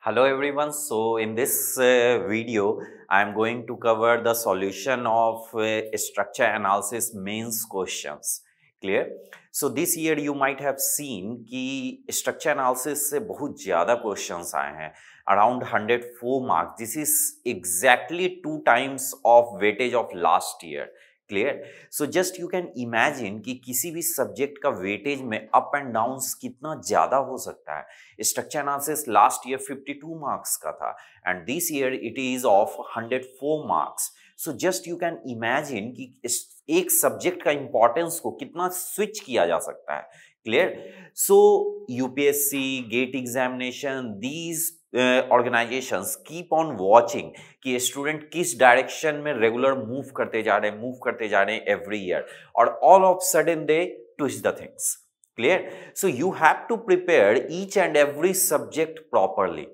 Hello everyone. So in this video, I am going to cover the solution of structure analysis mains questions. Clear? So this year you might have seen कि structure analysis से बहुत ज़्यादा questions आए हैं, around 104 marks. This is exactly 2 times of weightage of last year. Clear so just you can imagine कि किसी भी subject का वेटेज में अप एंड डाउन कितना ज्यादा हो सकता है। Structure analysis last year 52 marks का था and this year it is of 104 marks. So just you can imagine कि एक सब्जेक्ट का इंपॉर्टेंस को कितना स्विच किया जा सकता है। Clear so UPSC GATE examination these organisations keep on watching कि स्टूडेंट किस डायरेक्शन में रेगुलर मूव करते जा रहे हैं एवरी ईयर और all of sudden they twist the things. Clear so you have to prepare each and every subject properly.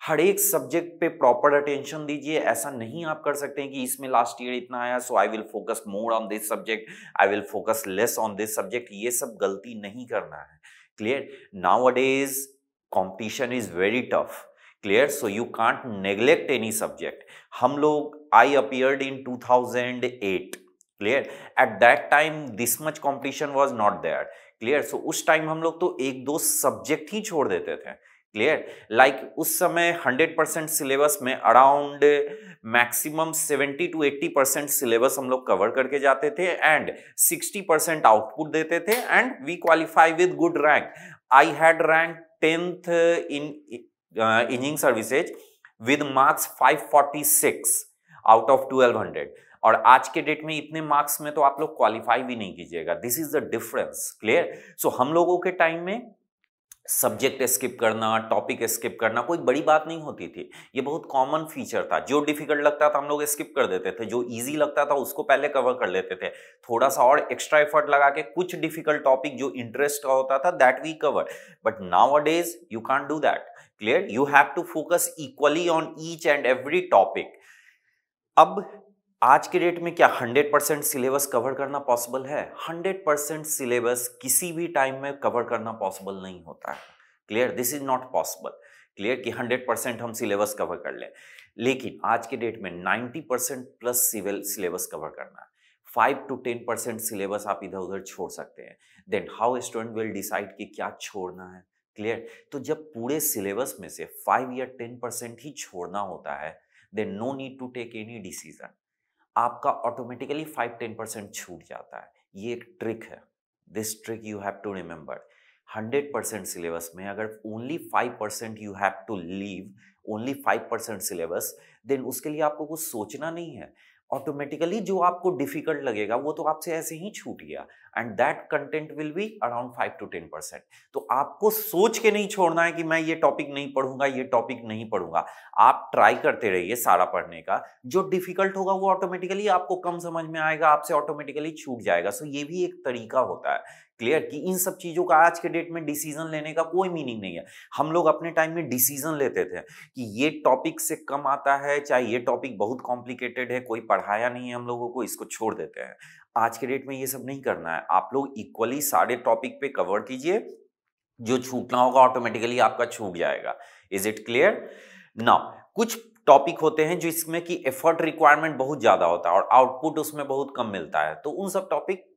हर एक सब्जेक्ट पे प्रॉपर अटेंशन दीजिए। ऐसा नहीं आप कर सकते हैं कि इसमें लास्ट ईयर इतना आया so I will focus more on this subject, I will focus less on this subject. ये सब गलती नहीं करना है। Clear nowadays competition is very tough. Clear so you can't neglect any subject. हम लोग I appeared in 2008। Clear at that time this much competition was not there. Clear so उस time हम लोग तो एक दो सब्जेक्ट ही छोड़ देते थे। क्लियर लाइक उस समय 100% सिलेबस में अराउंड मैक्सिमम 70 to 80% सिलेबस हम लोग कवर करके जाते थे एंड 60% आउटपुट देते थे and we qualify with good rank. I had rank 10th in engineering services with marks 546 out of 1200 और आज के डेट में इतने मार्क्स में तो आप लोग क्वालिफाई भी नहीं कीजिएगा। This is the difference. Clear so हम लोगों के टाइम में सब्जेक्ट स्किप करना, टॉपिक स्किप करना कोई बड़ी बात नहीं होती थी। ये बहुत कॉमन फीचर था। जो डिफिकल्ट लगता था हम लोग स्किप कर देते थे, जो इजी लगता था उसको पहले कवर कर लेते थे। थोड़ा सा और एक्स्ट्रा एफर्ट लगा के कुछ डिफिकल्ट टॉपिक जो इंटरेस्ट का होता था that we cover, but nowadays you can't do that. Clear you have to focus equally on each and every topic. अब आज के डेट में क्या 100% सिलेबस कवर करना पॉसिबल है? 100% सिलेबस किसी भी टाइम में कवर करना पॉसिबल नहीं होता है। Clear this is not possible. Clear कि 100% हम सिलेबस कवर कर लें, लेकिन आज के डेट में 90% प्लस सिलेबस कवर करना है। 5 to 10% सिलेबस आप इधर उधर छोड़ सकते हैं। Then how student will decide कि क्या छोड़ना है। क्लियर तो जब पूरे सिलेबस में से 5 या 10% ही छोड़ना होता है then no need to take any decision. आपका ऑटोमेटिकली 5-10% छूट जाता है। ये एक ट्रिक है। This trick you have to remember. 100% syllabus में अगर only 5% you have to leave, only 5% syllabus, then उसके लिए आपको कुछ सोचना नहीं है। ऑटोमेटिकली जो आपको डिफिकल्ट लगेगा वो तो आपसे ऐसे ही छूट गया and that content will be around 5 to 10%। तो आपको सोच के नहीं छोड़ना है कि मैं ये टॉपिक नहीं पढ़ूंगा, ये टॉपिक नहीं पढ़ूंगा। आप ट्राई करते रहिए सारा पढ़ने का। जो डिफिकल्ट होगा वो ऑटोमेटिकली आपको कम समझ में आएगा, आपसे ऑटोमेटिकली छूट जाएगा। सो ये भी एक तरीका होता है। क्लियर कि इन सब चीजों का आज के डेट में डिसीजन लेने का कोई मीनिंग नहीं है। हम लोग अपने टाइम में डिसीजन लेते थे कि ये टॉपिक से कम आता है, चाहे ये टॉपिक बहुत कॉम्प्लिकेटेड है, कोई पढ़ाया नहीं है हम लोगों को, इसको छोड़ देते हैं। आज के डेट में ये सब नहीं करना है। आप लोग इक्वली सारे टॉपिक पे कवर कीजिए। जो छूटना होगा ऑटोमेटिकली आपका छूट जाएगा। Is it clear? नाउ कुछ टॉपिक होते हैं जिसमें कि एफर्ट रिक्वायरमेंट बहुत ज्यादा होता है और आउटपुट उसमें बहुत कम मिलता है, तो उन सब टॉपिक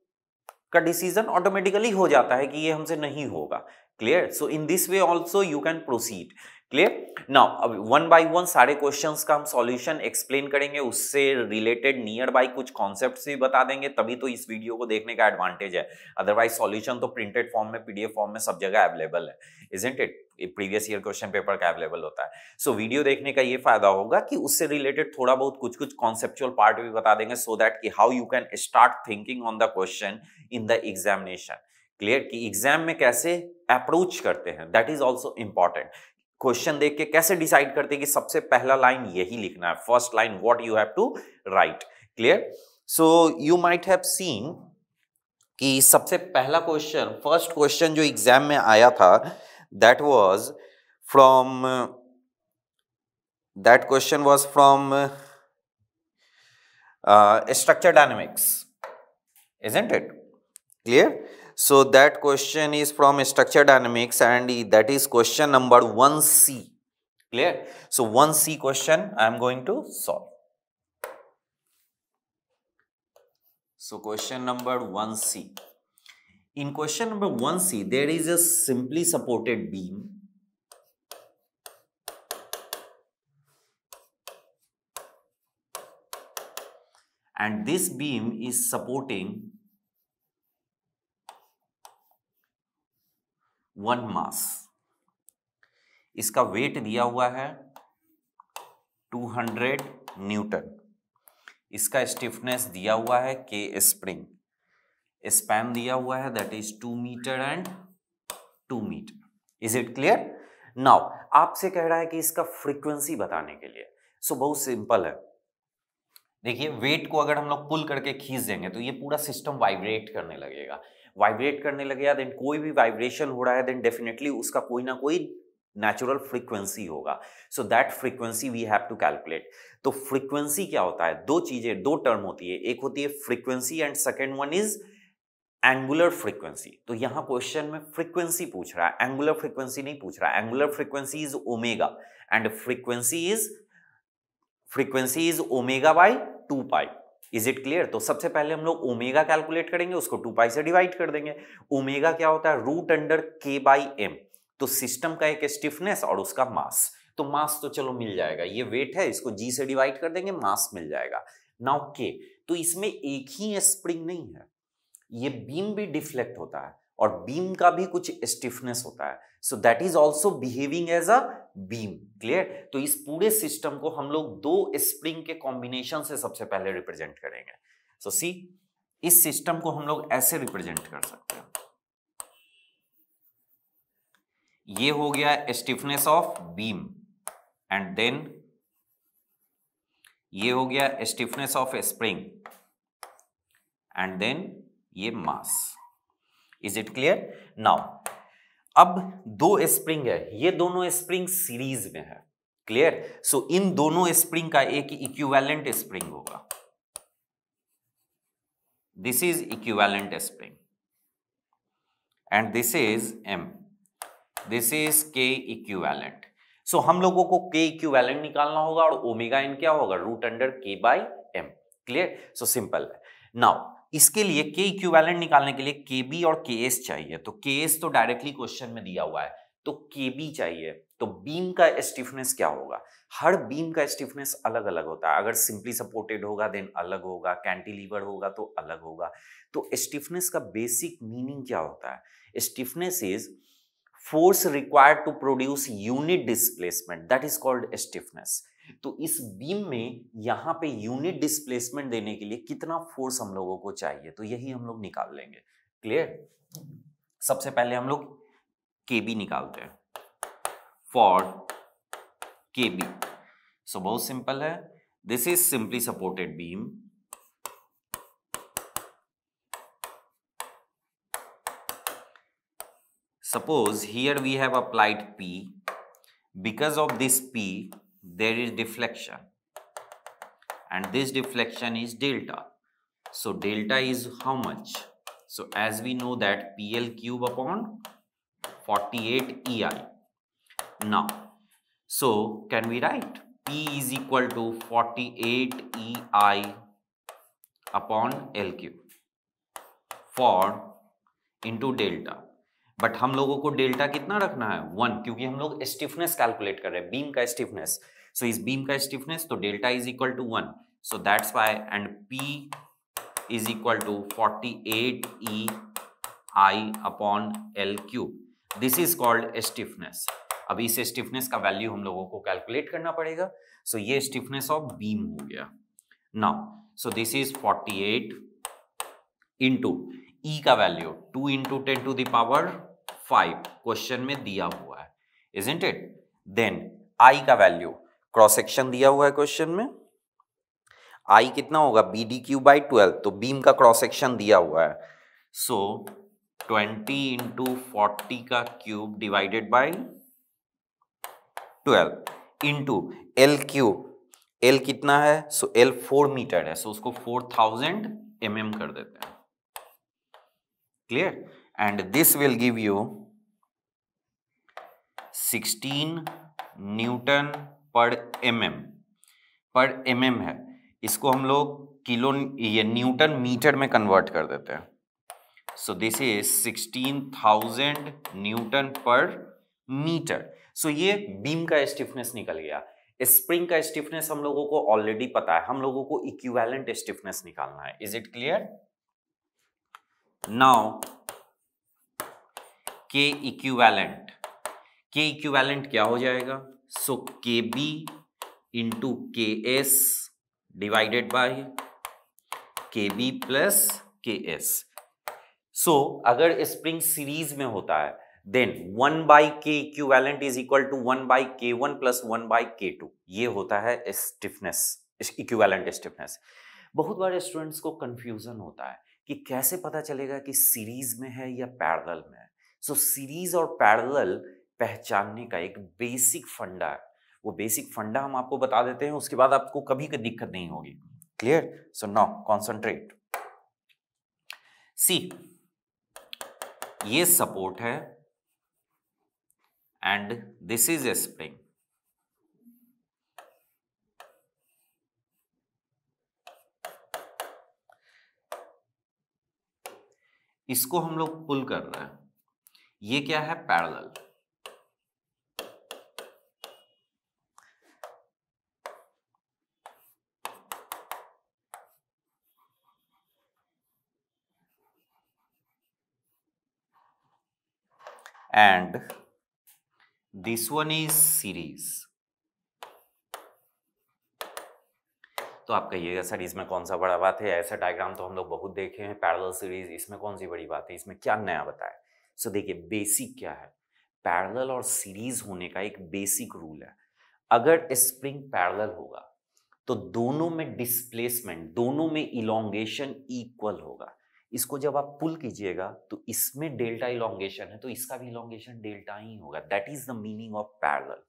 का डिसीजन ऑटोमेटिकली हो जाता है कि ये हमसे नहीं होगा। Clear so in this way also you can proceed. Clear now अब वन बाय वन सारे क्वेश्चंस का हम सॉल्यूशन एक्सप्लेन करेंगे, उससे रिलेटेड नियर बाय कुछ कॉन्सेप्ट्स भी बता देंगे, तभी तो इस वीडियो को देखने का एडवांटेज है। अदरवाइज सॉल्यूशन तो प्रिंटेड फॉर्म में, पीडीएफ फॉर्म में सब जगह अवेलेबल है, isn't it? Previous year question paper का अवेलेबल होता है। सो वीडियो देखने का ये फायदा होगा कि उससे रिलेटेड थोड़ा बहुत कुछ कुछ कॉन्सेप्चुअल पार्ट भी बता देंगे, सो दैट कि how you can start thinking on the question in the examination. Clear कि एग्जाम में कैसे अप्रोच करते हैं, that is also important. Question देख के कैसे डिसाइड करते हैं कि सबसे पहला लाइन यही लिखना है, first line what you have to write. Clear so you might have seen कि सबसे पहला क्वेश्चन, फर्स्ट क्वेश्चन जो एग्जाम में आया था that question was from structure dynamics, isn't it? Clear so that question is from structure dynamics and that is question number 1C. Clear? So 1C question I am going to solve. So question number 1C. In question number 1C, there is a simply supported beam and this beam is supporting one mass. इसका wait दिया हुआ है 200 Newton. इसका stiffness दिया हुआ है के spring. Span दिया हुआ है that is 2 meter and 2 meter. Is it clear? Now आपसे कह रहा है कि इसका फ्रीक्वेंसी बताने के लिए. सो बहुत सिंपल है. देखिए वेट को अगर हम लोग पुल करके खींच देंगे तो ये पूरा सिस्टम वाइब्रेट करने लगेगा. वाइब्रेट करने लगेगा देन कोई भी वाइब्रेशन हो रहा है देन डेफिनेटली उसका कोई ना कोई नेचुरल फ्रीक्वेंसी होगा. So that frequency we have to calculate. तो फ्रीक्वेंसी क्या होता है? दो चीजें, दो टर्म होती है. एक होती है frequency and second one is angular frequency. तो यहां क्वेश्चन में फ्रीक्वेंसी पूछ रहा है, एंगुलर फ्रीक्वेंसी नहीं पूछ रहा है. Angular frequency is omega and frequency is omega by 2 pi. Is it clear? तो सबसे पहले हम लोग ओमेगा कैलकुलेट करेंगे, उसको 2 पाई से डिवाइड कर देंगे. ओमेगा क्या होता है? Root under k by M. तो सिस्टम का एक स्टिफनेस और उसका मास. तो मास तो चलो मिल जाएगा, ये वेट है, इसको जी से डिवाइड कर देंगे, मास मिल जाएगा. नाउ के, तो इसमें एक ही स्प्रिंग नहीं है, ये बीम भी डिफ्लेक्ट होता है और बीम का भी कुछ स्टिफनेस होता है. So that is also behaving as a beam. Clear? तो इस पूरे सिस्टम को हम लोग दो स्प्रिंग के कॉम्बिनेशन से सबसे पहले रिप्रेजेंट करेंगे. सो सी, इस सिस्टम को हम लोग ऐसे रिप्रेजेंट कर सकते हैं. ये हो गया stiffness of beam and then ये हो गया stiffness of spring and then ये mass. Is it clear? Now अब दो स्प्रिंग है, ये दोनों स्प्रिंग सीरीज में है. क्लियर? सो इन दोनों स्प्रिंग का एक इक्विवेलेंट स्प्रिंग होगा. This is equivalent spring and this is m. This is k equivalent. सो हम लोगों को के इक्विवेलेंट निकालना होगा और ओमेगा इन क्या होगा? Root under k by m. Clear? So simple है. नाउ इसके लिए के इक्विवेलेंट निकालने के लिए के बी और के एस चाहिए. तो के एस तो डायरेक्टली क्वेश्चन में दिया हुआ है, तो के बी चाहिए. तो बीम का स्टिफनेस क्या होगा? हर बीम का स्टिफनेस अलग अलग होता है. अगर सिंपली सपोर्टेड होगा देन अलग होगा, कैंटिलीवर होगा तो अलग होगा. तो स्टिफनेस का बेसिक मीनिंग क्या होता है? Stiffness is force required to produce unit displacement, that is called stiffness. तो इस बीम में यहां पे यूनिट डिस्प्लेसमेंट देने के लिए कितना फोर्स हम लोगों को चाहिए, तो यही हम लोग निकाल लेंगे. क्लियर? सबसे पहले हम लोग केबी निकालते हैं. फॉर केबी, सो बहुत सिंपल है. This is simply supported beam. Suppose here we have applied P. Because of this P, there is deflection. And this deflection is delta. So delta is how much? So as we know that PL cube upon 48 EI. Now, so can we write P is equal to 48 EI upon L cube for into delta. But हम लोगों को delta कितना रखना है? 1, क्योंकि हम लोग stiffness calculate कर रहे हैं, बीम का स्टिफनेस. सो इस बीम का स्टिफनेस तो delta is equal to 1. So that's why and P is equal to 48 E I upon L cube. This is called stiffness. अब इस स्टिफनेस का वैल्यू हम लोगों को कैलकुलेट करना पड़ेगा. सो ये स्टिफनेस ऑफ बीम हो गया. Now so this is 48 into E का value 2 into 10 to the power 5 question में दिया हुआ है, इजंट इट? देन आई का वैल्यू, क्रॉस सेक्शन दिया हुआ है क्वेश्चन में, आई कितना होगा? B d cube by 12. तो बीम का क्रॉस सेक्शन दिया हुआ है. सो 20 इंटू 40 का cube divided by 12 into L cube. L कितना है? सो एल 4 मीटर है, सो उसको 4000 mm कर देते हैं. Clear? And this will give you 16 Newton पर एमएम है, इसको हम लोग किलो ये न्यूटन मीटर में कन्वर्ट कर देते हैं। सो दिस इज 16,000 न्यूटन पर मीटर। सो ये बीम का स्टिफनेस निकल गया। स्प्रिंग का स्टिफनेस हम लोगों को ऑलरेडी पता है, हम लोगों को इक्विवेलेंट स्टिफनेस निकालना है। Is it clear? Now K equivalent क्या हो जाएगा? So K B into K S divided by K B plus K S. So अगर स्प्रिंग सीरीज में होता है then 1/k equivalent is equal to 1/k1 plus 1/k2। ये होता है स्टिफनेस, इक्विवेलेंट स्टिफनेस। बहुत बार स्टूडेंट्स को कंफ्यूजन होता है कि कैसे पता चलेगा कि सीरीज में है या पैरेलल में है। सो सीरीज और पैरेलल पहचानने का एक बेसिक फंडा है, वो बेसिक फंडा हम आपको बता देते हैं, उसके बाद आपको कभी कोई दिक्कत नहीं होगी। Clear? So now concentrate. See, ये सपोर्ट है and this is a spring. इसको हम लोग पुल कर रहे हैं, ये क्या है? Parallel. And this one is series. तो आप कहिएगा सर इसमें कौन सा बड़ा बात है, ऐसा डायग्राम तो हम लोग बहुत देखे हैं, पैरेलल सीरीज, इसमें कौन सी बड़ी बात है, इसमें क्या नया बताए? सो देखिए बेसिक क्या है, पैरेलल और सीरीज होने का एक बेसिक रूल है। अगर स्प्रिंग पैरेलल होगा तो दोनों में डिस्प्लेसमेंट, दोनों में इलोंगेशन इक्वल होगा। इसको जब आप पुल कीजिएगा तो इसमें डेल्टा इलोंगेशन है तो इसका भी इलोंगेशन डेल्टा ही होगा। That is the meaning of parallel.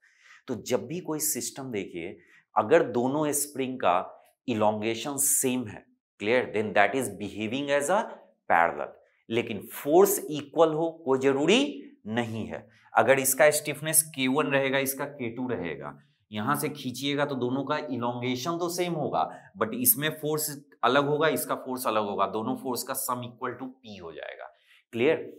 तो जब भी कोई सिस्टम देखिए, अगर दोनों स्प्रिंग का इलोंगेशन सेम है, clear, then that is behaving as a parallel. लेकिन फोर्स इक्वल हो कोई जरूरी नहीं है। अगर इसका स्टिफनेस K1 रहेगा, इसका K2 रहेगा, यहां से खींचिएगा तो दोनों का इलोंगेशन तो सेम होगा, बट इसमें फोर्स अलग होगा, इसका फोर्स अलग होगा, दोनों फोर्स का सम इक्वल टू P हो जाएगा। क्लियर?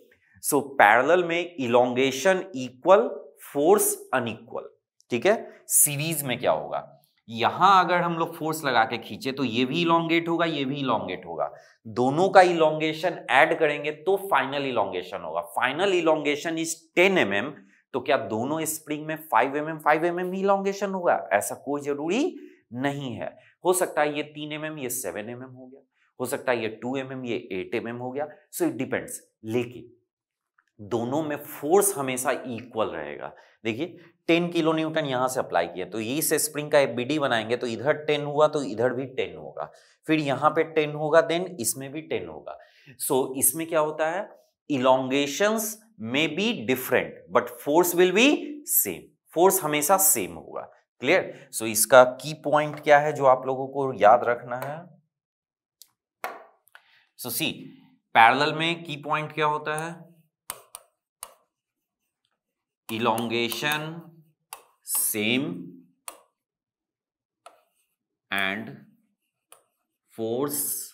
सो पैरेलल में इलोंगेशन इक्वल, फोर्स अनइक्वल। ठीक है? सीरीज में क्या होगा, यहां अगर हम लोग फोर्स लगा के खींचे तो ये भी इलोंगेट होगा, ये भी इलोंगेट होगा, दोनों का इलोंगेशन ऐड करेंगे तो फाइनल इलोंगेशन होगा। Final elongation is 10 mm। तो क्या दोनों स्प्रिंग में 5 mm ही इलोंगेशन होगा? ऐसा कोई जरूरी नहीं है। हो सकता है ये 3 mm ये 7 mm हो गया, हो सकता है ये 2 mm ये 8 mm हो गया। सो इट डिपेंड्स, लेकिन दोनों में फोर्स हमेशा इक्वल रहेगा। देखिए 10 किलो न्यूटन यहां से अप्लाई किया तो ये इस स्प्रिंग का एफबीडी बनाएंगे तो इधर 10 हुआ तो इधर भी 10 होगा, फिर यहां पे 10 होगा, देन इसमें भी 10 होगा। सो इसमें क्या होता है, इलोंगेशंस में be different but force will be same, force हमेशा सेम होगा। क्लियर? सो इसका की पॉइंट क्या है जो आप लोगों को याद रखना है? सो सी, पैरेलल में की पॉइंट क्या होता है? elongation same and force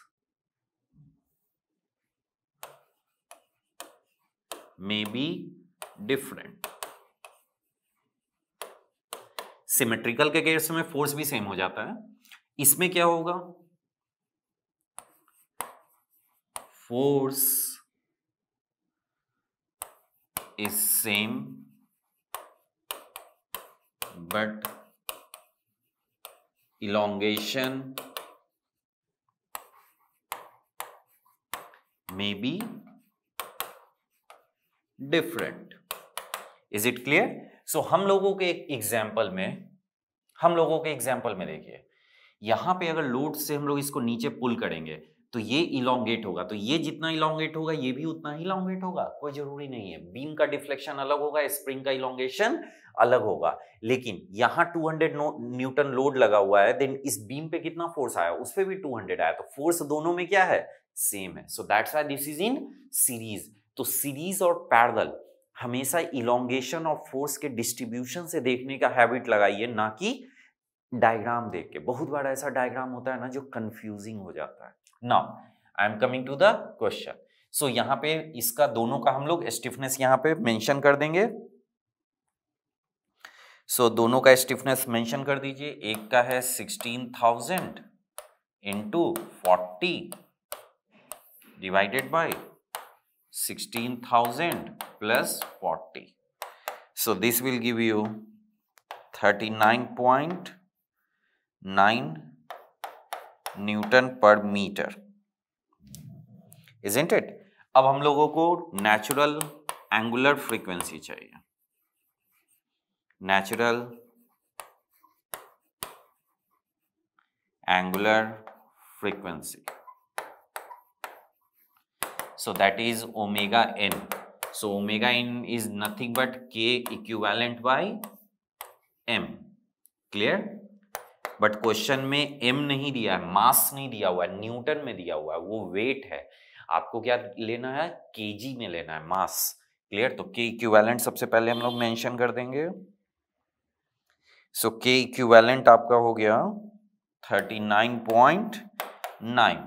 may be different। Symmetrical के केस में फोर्स भी सेम हो जाता है, इसमें क्या होगा, force is same but elongation may be different। is it clear? so हम लोगों के एग्जाम्पल में देखिए, यहां पे अगर लोड से हम लोग इसको नीचे पुल करेंगे तो ये इलोंगेट होगा, तो ये जितना इलोंगेट होगा ये भी उतना ही इलोंगेट होगा, कोई जरूरी नहीं है। बीम का डिफ्लेक्शन अलग होगा, स्प्रिंग का इलोंगेशन अलग होगा। लेकिन यहां 200 न्यूटन लोड लगा हुआ है, देन इस बीम पे कितना फोर्स आया, उस पे भी 200 आया, तो फोर्स दोनों में क्या है, सेम है। सो that's why this is in series. तो सीरीज और पैरेलल हमेशा इलोंगेशन ऑफ फोर्स के डिस्ट्रीब्यूशन से देखने का हैबिट लगाइए, ना कि डायग्राम देख के। बहुत बार ऐसा डायग्राम होता है ना जो कंफ्यूजिंग हो जाता है। Now I am coming to the question. So यहाँ पे इसका दोनों का हम लोग स्टिफनेस यहाँ पे मेंशन कर देंगे। सो दोनों का स्टिफनेस मेंशन कर दीजिए। एक का है 16,000 into 40 divided by 16,000 plus 40. So this will give you 39.9 Newton per meter, isn't it? अब हम लोगों को नेचुरल एंगुलर फ्रीक्वेंसी चाहिए। Natural angular frequency, so that is omega n. So omega n is nothing but k equivalent by m. Clear? But question में m नहीं दिया है, मास नहीं दिया हुआ है, न्यूटन में दिया हुआ है, वो वेट है। आपको क्या लेना है? केजी में लेना है, मास। क्लियर? तो k इक्विवेलेंट सबसे पहले हम लोग मेंशन कर देंगे। सो k इक्विवेलेंट आपका हो गया 39.9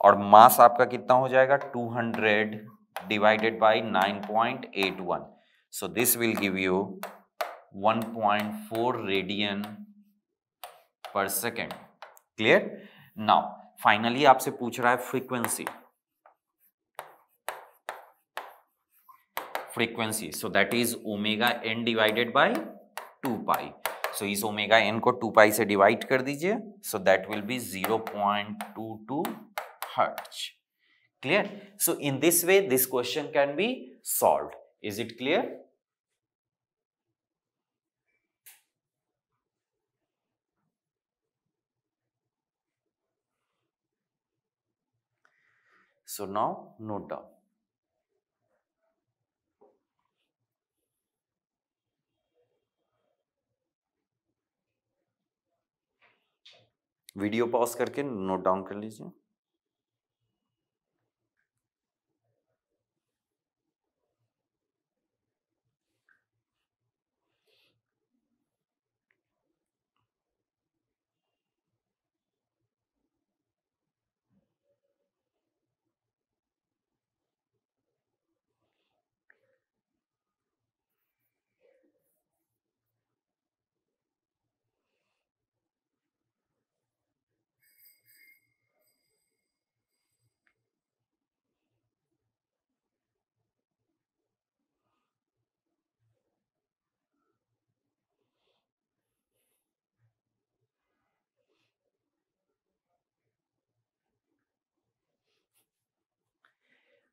और मास आपका कितना हो जाएगा? 200 divided by 9.81. So this will give you 1.4 radian per second. Clear? Now finally आपसे पूछ रहा है frequency. Frequency, so that is omega N divided by 2 pi. So इस ओमेगा एन को 2 पाई से डिवाइड कर दीजिए। So that will B 0.22 hertz. Clear? So in this way this question can be solved. Is it clear? So now note down. Video pause करके note down कर लीजिए।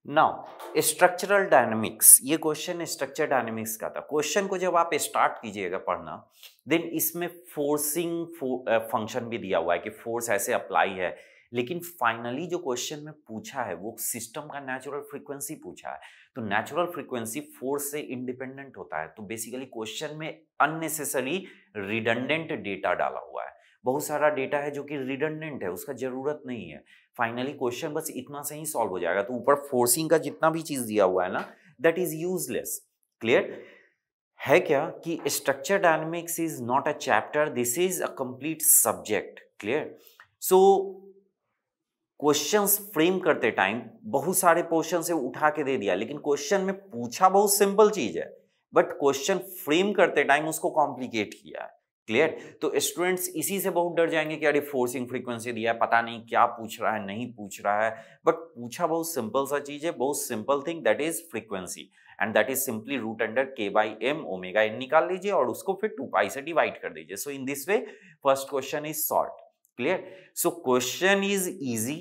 Now structural dynamics, ये question structure dynamics का था। Question को जब आप start कीजिएगा पढ़ना, देन इसमें फोर्सिंग फंक्शन भी दिया हुआ है कि फोर्स ऐसे अप्लाई है, लेकिन फाइनली जो क्वेश्चन में पूछा है वो सिस्टम का नेचुरल फ्रीक्वेंसी पूछा है। तो नेचुरल फ्रीक्वेंसी फोर्स से इंडिपेंडेंट होता है। तो बेसिकली क्वेश्चन में अननेसेसरी रिडंडेंट डेटा डाला हुआ है। बहुत सारा डेटा है जो कि रिडंडेंट है, उसका जरूरत नहीं है। फाइनली क्वेश्चन बस इतना से ही सॉल्व हो जाएगा। तो ऊपर फोर्सिंग का जितना भी चीज दिया हुआ है ना, दैट इज यूजलेस। क्लियर है क्या कि structure dynamics is not a chapter, this is a complete subject. Clear? So questions frame करते टाइम बहुत सारे पोर्शन से उठा के दे दिया, लेकिन क्वेश्चन में पूछा बहुत सिंपल चीज है, बट क्वेश्चन फ्रेम करते टाइम उसको कॉम्प्लिकेट किया है। क्लियर? तो स्टूडेंट्स इसी से बहुत डर जाएंगे कि अरे फोर्सिंग फ्रीक्वेंसी दिया है, पता नहीं क्या पूछ रहा है, नहीं पूछ रहा है। बट पूछा बहुत सिंपल सा चीज है, बहुत simple thing, that is frequency, and that is simply root under k by m, omega n निकाल लीजिए और उसको फिर 2 पाई से डिवाइड कर दीजिए। So in this way first question is solved. Clear? So question is easy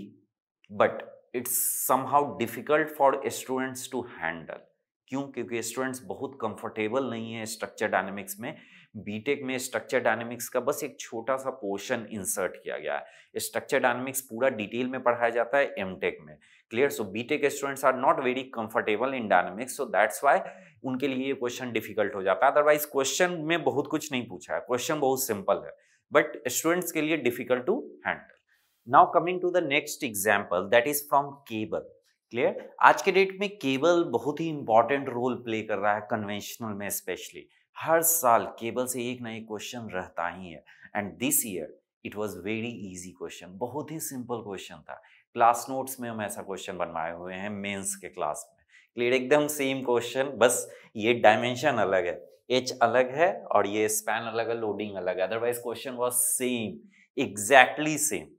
but it's somehow difficult for students to handle. क्यों? क्योंकि स्टूडेंट्स बहुत कंफर्टेबल नहीं है स्ट्रक्चर डायनामिक्स में। बीटेक में स्ट्रक्चर डायनामिक्स का बस एक छोटा सा पोर्शन इंसर्ट किया गया है। स्ट्रक्चर डायनामिक्स पूरा डिटेल में पढ़ाया जाता है एमटेक में। Clear? So BTech students are not very comfortable in dynamics, so that's why उनके लिए ये क्वेश्चन डिफिकल्ट हो जाता है। अदरवाइज क्वेश्चन में बहुत कुछ नहीं पूछा है, क्वेश्चन बहुत सिंपल है, बट स्टूडेंट्स के लिए difficult to handle. Now coming to the next example, that is from cable. Clear. आज के डेट में केबल बहुत ही इंपॉर्टेंट रोल प्ले कर रहा है कन्वेंशनल में, स्पेशली हर साल केबल से एक ना एक क्वेश्चन रहता ही है। And this year it was very easy question, बहुत ही सिंपल क्वेश्चन था। क्लास नोट्स में हम ऐसा क्वेश्चन बनवाए हुए हैं मेंस के क्लास में। क्लियर, एकदम सेम क्वेश्चन, बस ये डायमेंशन अलग है, एच अलग है और ये स्पैन अलग है, लोडिंग अलग है, otherwise question was same, exactly same.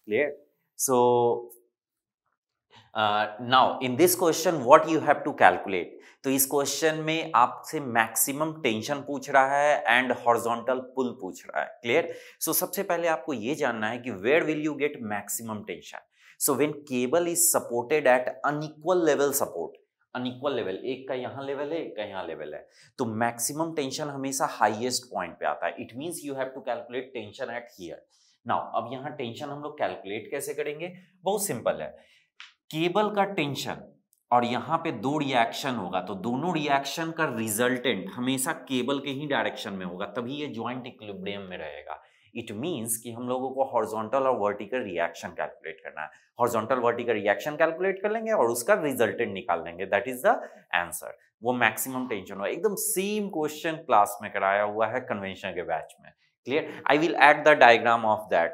Clear? So now in this question what you have to calculate? तो इस क्वेश्चन में आपसे मैक्सिमम टेंशन पूछ रहा है एंड हॉरिजॉन्टल पुल पूछ रहा है। क्लियर। सो सबसे पहले आपको ये जानना है कि where will you get maximum tension. So when cable is supported at unequal level support, unequal level, एक का यहाँ लेवल है एक का यहाँ लेवल है, तो मैक्सिमम टेंशन हमेशा हाईएस्ट पॉइंट पे आता है। It means you have to calculate tension at here. Now अब यहाँ टेंशन हम लोग कैलकुलेट कैसे करेंगे? बहुत सिंपल है। केबल का टेंशन और यहाँ पे दो रिएक्शन होगा, तो दोनों रिएक्शन का रिजल्टेंट हमेशा केबल के ही डायरेक्शन में होगा, तभी ये जॉइंट इक्विलिब्रियम में रहेगा। इट मींस कि हम लोगों को हॉरिजॉन्टल और वर्टिकल रिएक्शन कैलकुलेट करना है। हॉरिजॉन्टल वर्टिकल रिएक्शन कैलकुलेट कर लेंगे और उसका रिजल्टेंट निकाल लेंगे, दैट इज द आंसर। वो मैक्सिमम टेंशन होगा। एकदम सेम क्वेश्चन क्लास में कराया हुआ है कन्वेंशन के बैच में। Clear. I will add the diagram of that,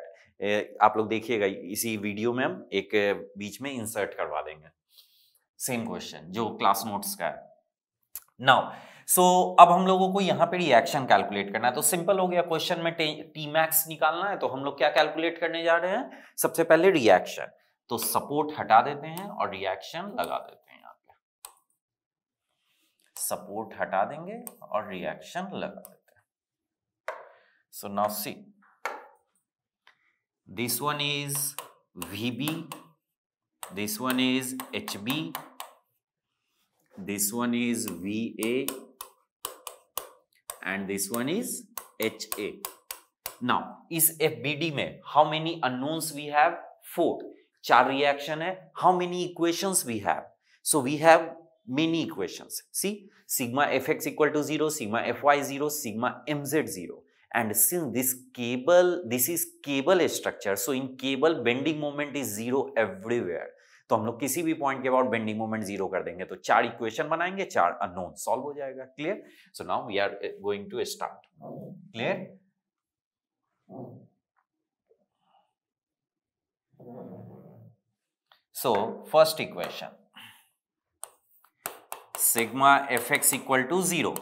आप लोग देखिएगा इसी वीडियो में हम एक बीच में इंसर्ट करवा देंगे सेम क्वेश्चन जो क्लास नोट्स का है। नाउ सो अब हम लोगों को यहाँ पे रिएक्शन कैलकुलेट करना है, तो सिंपल हो गया। क्वेश्चन में टी मैक्स निकालना है, तो हम लोग क्या कैलकुलेट करने जा रहे हैं? सबसे पहले रिएक्शन, तो सपोर्ट हटा देते हैं और रिएक्शन लगा देते हैं। यहाँ पे सपोर्ट हटा देंगे और रिएक्शन लगा देते हैं। सो now C, this one is VB, this one is HB, this one is VA and this one is HA. Now इस FBD में how many unknowns we have? 4. 4 reaction है। How many equations we have? So we have many equations. See, sigma fx equal to 0, sigma fy 0, sigma mz 0. And since this is cable structure, so in cable bending moment is 0 everywhere. तो हम लोग किसी भी point के बाद bending moment 0 कर देंगे, तो 4 इक्वेशन बनाएंगे, 4 अननोन सॉल्व हो जाएगा। Clear. So now we are going to start. Clear. So first equation, sigma fx equal to 0.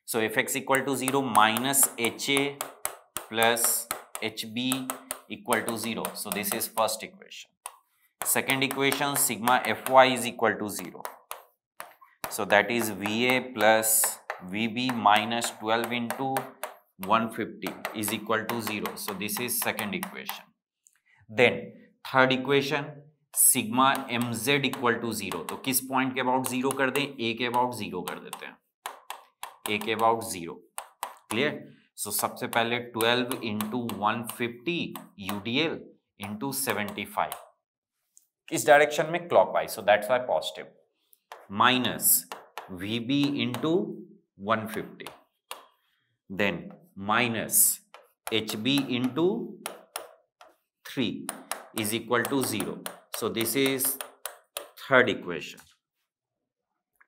So fx equal to 0 minus HA plus HB equal to 0. So this is first equation. Second equation, sigma fy is equal to 0. So that is VA plus VB minus 12 into 150 is equal to 0. So this is second equation. Then third equation, sigma mz equal to 0, तो किस point के about 0 कर दें? ए के about 0 कर देते हैं, ए के अबाउट 0। क्लियर। सो सबसे पहले 12 इंटू 150 UDL इंटू 75, इस डायरेक्शन में clockwise, so that's why positive, minus VB into 150, then minus HB into 3 is equal to 0. So this is third equation.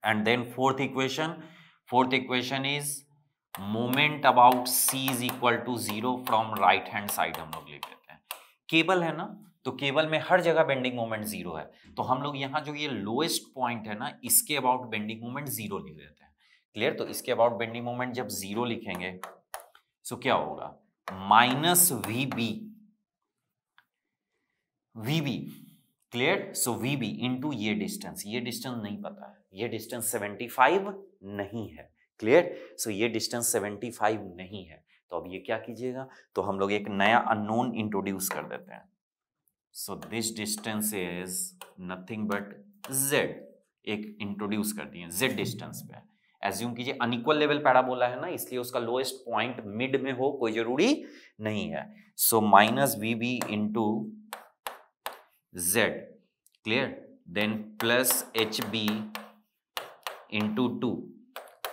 And then fourth equation is moment about C is equal to 0 from right hand side हम लोग लिख लेते हैं। Cable है ना, तो cable में हर जगह बेंडिंग मोमेंट 0 है, तो हम लोग यहाँ जो ये लोएस्ट पॉइंट है ना, इसके अबाउट बेंडिंग मोमेंट 0 लिख देते हैं। क्लियर। तो इसके अबाउट बेंडिंग मोमेंट जब 0 लिखेंगे तो क्या होगा? Minus VB। क्लियर। सो VB इंटू ये डिस्टेंस नहीं पता है, ये डिस्टेंस 75 नहीं है। क्लियर। सो ये डिस्टेंस 75 नहीं है, तो अब ये क्या कीजिएगा, तो हम लोग एक नया अननोन इंट्रोड्यूस कर देते हैं। So this distance is nothing but Z, एक इंट्रोड्यूस कर दिए Z डिस्टेंस पे। एज्यूम कीजिए अनइक्वल लेवल पैराबोला है ना, इसलिए उसका लोएस्ट पॉइंट मिड में हो, कोई जरूरी नहीं है। So minus VB into Z, clear, then plus HB into 2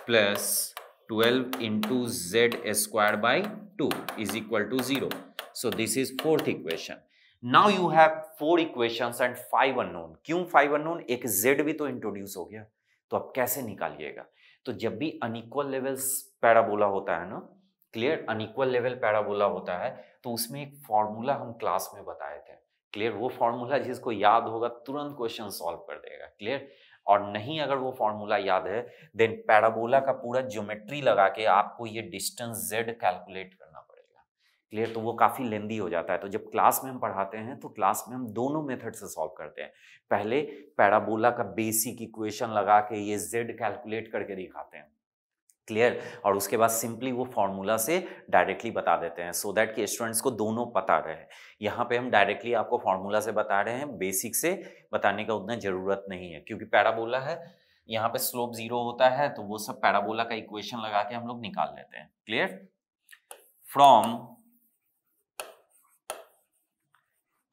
plus 12 into Z square by 2 is equal to 0. So this is fourth equation. Now you have 4 equations and 5 unknown. क्यों 5 unknown? एक z भी तो introduce हो गया, तो अब कैसे निकालिएगा? तो जब भी अनइक्वल लेवल्स पैराबोला होता है ना, क्लियर, अनइक्वल लेवल पैराबोला होता है, तो उसमें एक फॉर्मूला हम क्लास में बताए थे, क्लियर। वो फॉर्मूला जिसको याद होगा तुरंत क्वेश्चन सॉल्व कर देगा, क्लियर। और नहीं अगर वो फॉर्मूला याद है, देन पैराबोला का पूरा ज्योमेट्री लगा के आपको ये डिस्टेंस z कैलकुलेट करना पड़ेगा, क्लियर। तो वो काफी लेंदी हो जाता है। तो जब क्लास में हम पढ़ाते हैं तो क्लास में हम दोनों मेथड से सॉल्व करते हैं। पहले पैराबोला का बेसिक इक्वेशन लगा के ये z कैलकुलेट करके दिखाते हैं, क्लियर, और उसके बाद सिंपली वो फॉर्मूला से डायरेक्टली बता देते हैं, सो दैट कि स्टूडेंट्स को दोनों पता रहे। यहाँ पे हम डायरेक्टली आपको फॉर्मूला से बता रहे हैं, बेसिक से बताने का उतना जरूरत नहीं है, क्योंकि पैराबोला है, यहाँ पे स्लोप 0 होता है, तो वो सब पैराबोला का इक्वेशन लगा के हम लोग निकाल लेते हैं, clear. From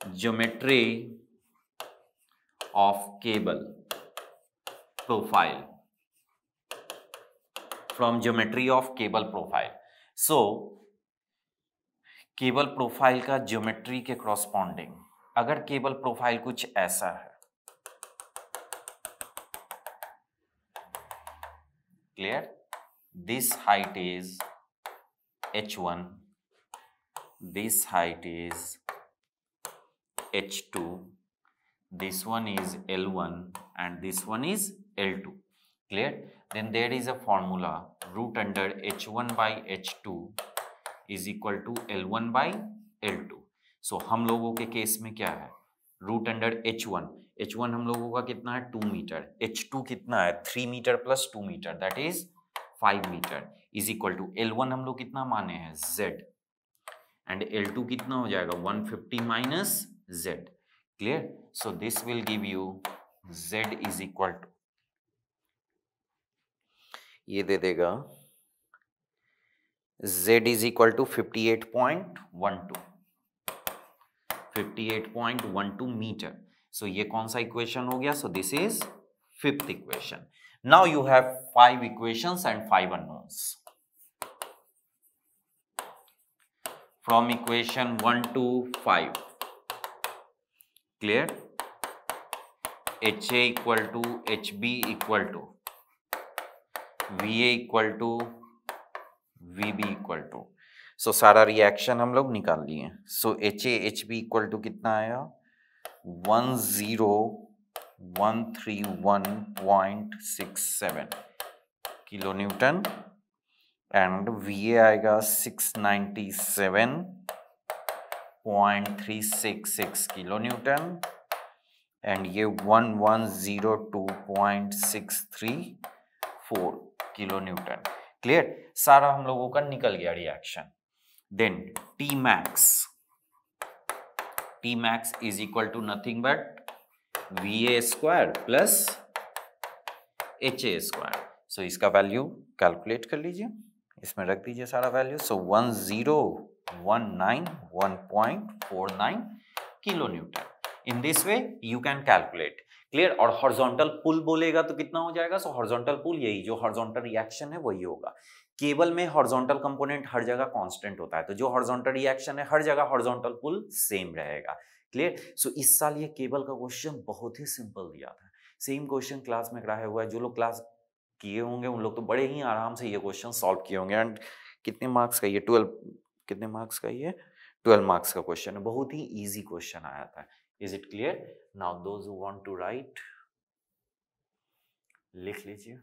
geometry of cable profile, from geometry of cable profile. So cable profile का ज्योमेट्री के क्रॉसपॉन्डिंग, अगर केबल प्रोफाइल कुछ ऐसा है, clear, this height is h1, this height is h2, this one is L1 and this one is L2, clear. Then there is a formula, root under h1 by h2 is equal to L1 by L2. So हम लोगों के case में क्या है, root under h1 हम लोगों का कितना है 2 मीटर, h2 कितना है 3 meter plus 2 meter that is 5 meter is equal to L1 हम लोग कितना माने हैं z, एंड L2 कितना हो जाएगा 150 minus z, clear. So this will give you z is equal to, ये दे देगा z is equal to 58.12 metre. So ये कौन सा इक्वेशन हो गया, so this is fifth equation. Now you have 5 equations and 5 unknowns. From equation 1 to 5, clear, HA equal to HB equal to VA equal to VB equal to, so सारा reaction हम लोग निकाल लिए। सो HA HB इक्वल टू कितना आया 10131.67 kilo Newton, and VA आएगा 697.366 kilo Newton, and ये 1102.634 kilo Newton, clear. सारा हम लोगों का निकल गया reaction. Then T max is equal to nothing but VA square plus HA square. So इसका वैल्यू कैलकुलेट कर लीजिए, इसमें रख दीजिए सारा value. So 1091.49 kilo Newton. In this way you can calculate, clear. और हॉरिजॉन्टल पुल बोलेगा तो कितना हो जाएगा, सो हॉरिजॉन्टल पुल यही जो हॉरिजॉन्टल रिएक्शन है वही होगा। केबल में हॉरिजॉन्टल कंपोनेंट हर जगह कांस्टेंट होता है, तो जो हॉरिजॉन्टल रिएक्शन है हर जगह हॉरिजॉन्टल पुल सेम रहेगा, क्लियर। सो इस साल ये केबल का क्वेश्चन बहुत ही सिंपल दिया था, सेम क्वेश्चन क्लास में कराया हुआ है। जो लोग क्लास किए होंगे उन लोग तो बड़े ही आराम से ये क्वेश्चन सॉल्व किए होंगे। एंड कितने मार्क्स का ये 12, कितने मार्क्स का ये 12 मार्क्स का क्वेश्चन है, बहुत ही इजी क्वेश्चन आया था। Is it clear? Now those who want to write लिख लीजिए।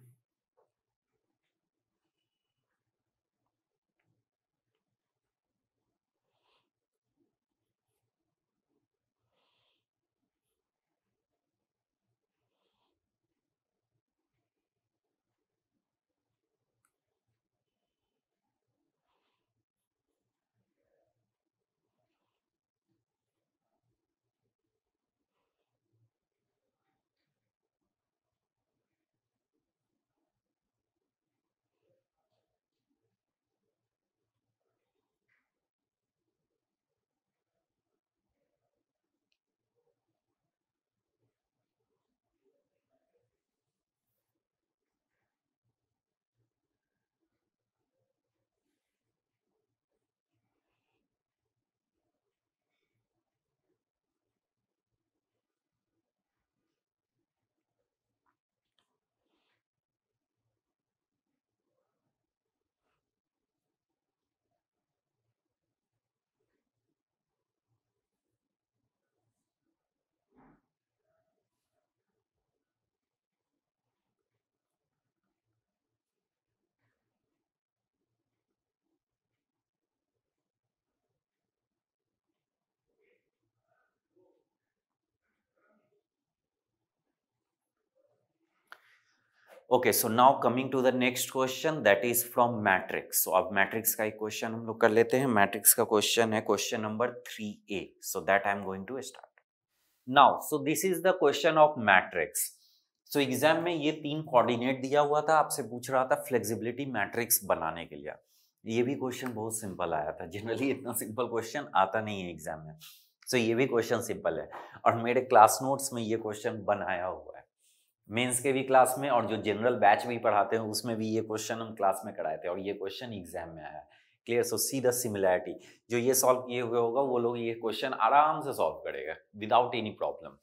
Okay, so now coming to the next question that is from matrix. So अब मैट्रिक्स का एक क्वेश्चन हम लोग कर लेते हैं. मैट्रिक्स का क्वेश्चन है question number 3A. So that I am going to start now. So this is the question of matrix. So exam में ये 3 कोऑर्डिनेट दिया हुआ था, आपसे पूछ रहा था फ्लेक्सिबिलिटी मैट्रिक्स बनाने के लिए. ये भी क्वेश्चन बहुत सिंपल आया था. जनरली इतना सिंपल क्वेश्चन आता नहीं है एग्जाम में. सो ये भी क्वेश्चन सिंपल है और मेरे क्लास नोट्स में ये क्वेश्चन बनाया हुआ है. मेंस के भी क्लास में और जो जनरल बैच भी पढ़ाते हैं उसमें भी ये क्वेश्चन हम क्लास में कराए थे और ये क्वेश्चन एग्जाम में आया. Clear. So see the similarity. जो ये सॉल्व किए हुए होगा वो लोग ये क्वेश्चन आराम से सॉल्व करेगा without any problem.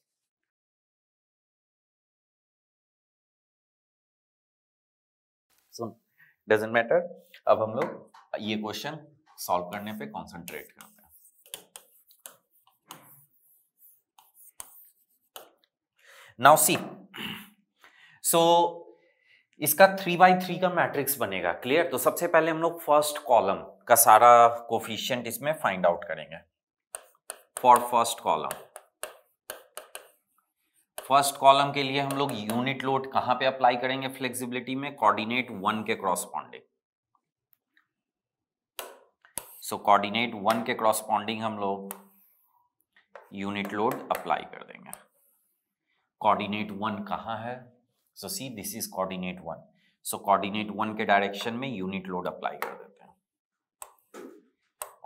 So doesn't matter. अब हम लोग ये क्वेश्चन सॉल्व करने पे कॉन्सेंट्रेट करते हैं. Now see. सो इसका 3x3 का मैट्रिक्स बनेगा. क्लियर. तो सबसे पहले हम लोग फर्स्ट कॉलम का सारा कोफिशिएंट इसमें फाइंड आउट करेंगे. For first column, first column के लिए हम लोग यूनिट लोड कहां पे अप्लाई करेंगे फ्लेक्सिबिलिटी में? कोऑर्डिनेट 1 के क्रॉसपॉन्डिंग. सो कोऑर्डिनेट 1 के क्रॉसपॉन्डिंग हम लोग यूनिट लोड अप्लाई कर देंगे. कोऑर्डिनेट 1 कहां है? So see this is coordinate 1. So coordinate 1 के डायरेक्शन में यूनिट लोड अप्लाई कर देते हैं.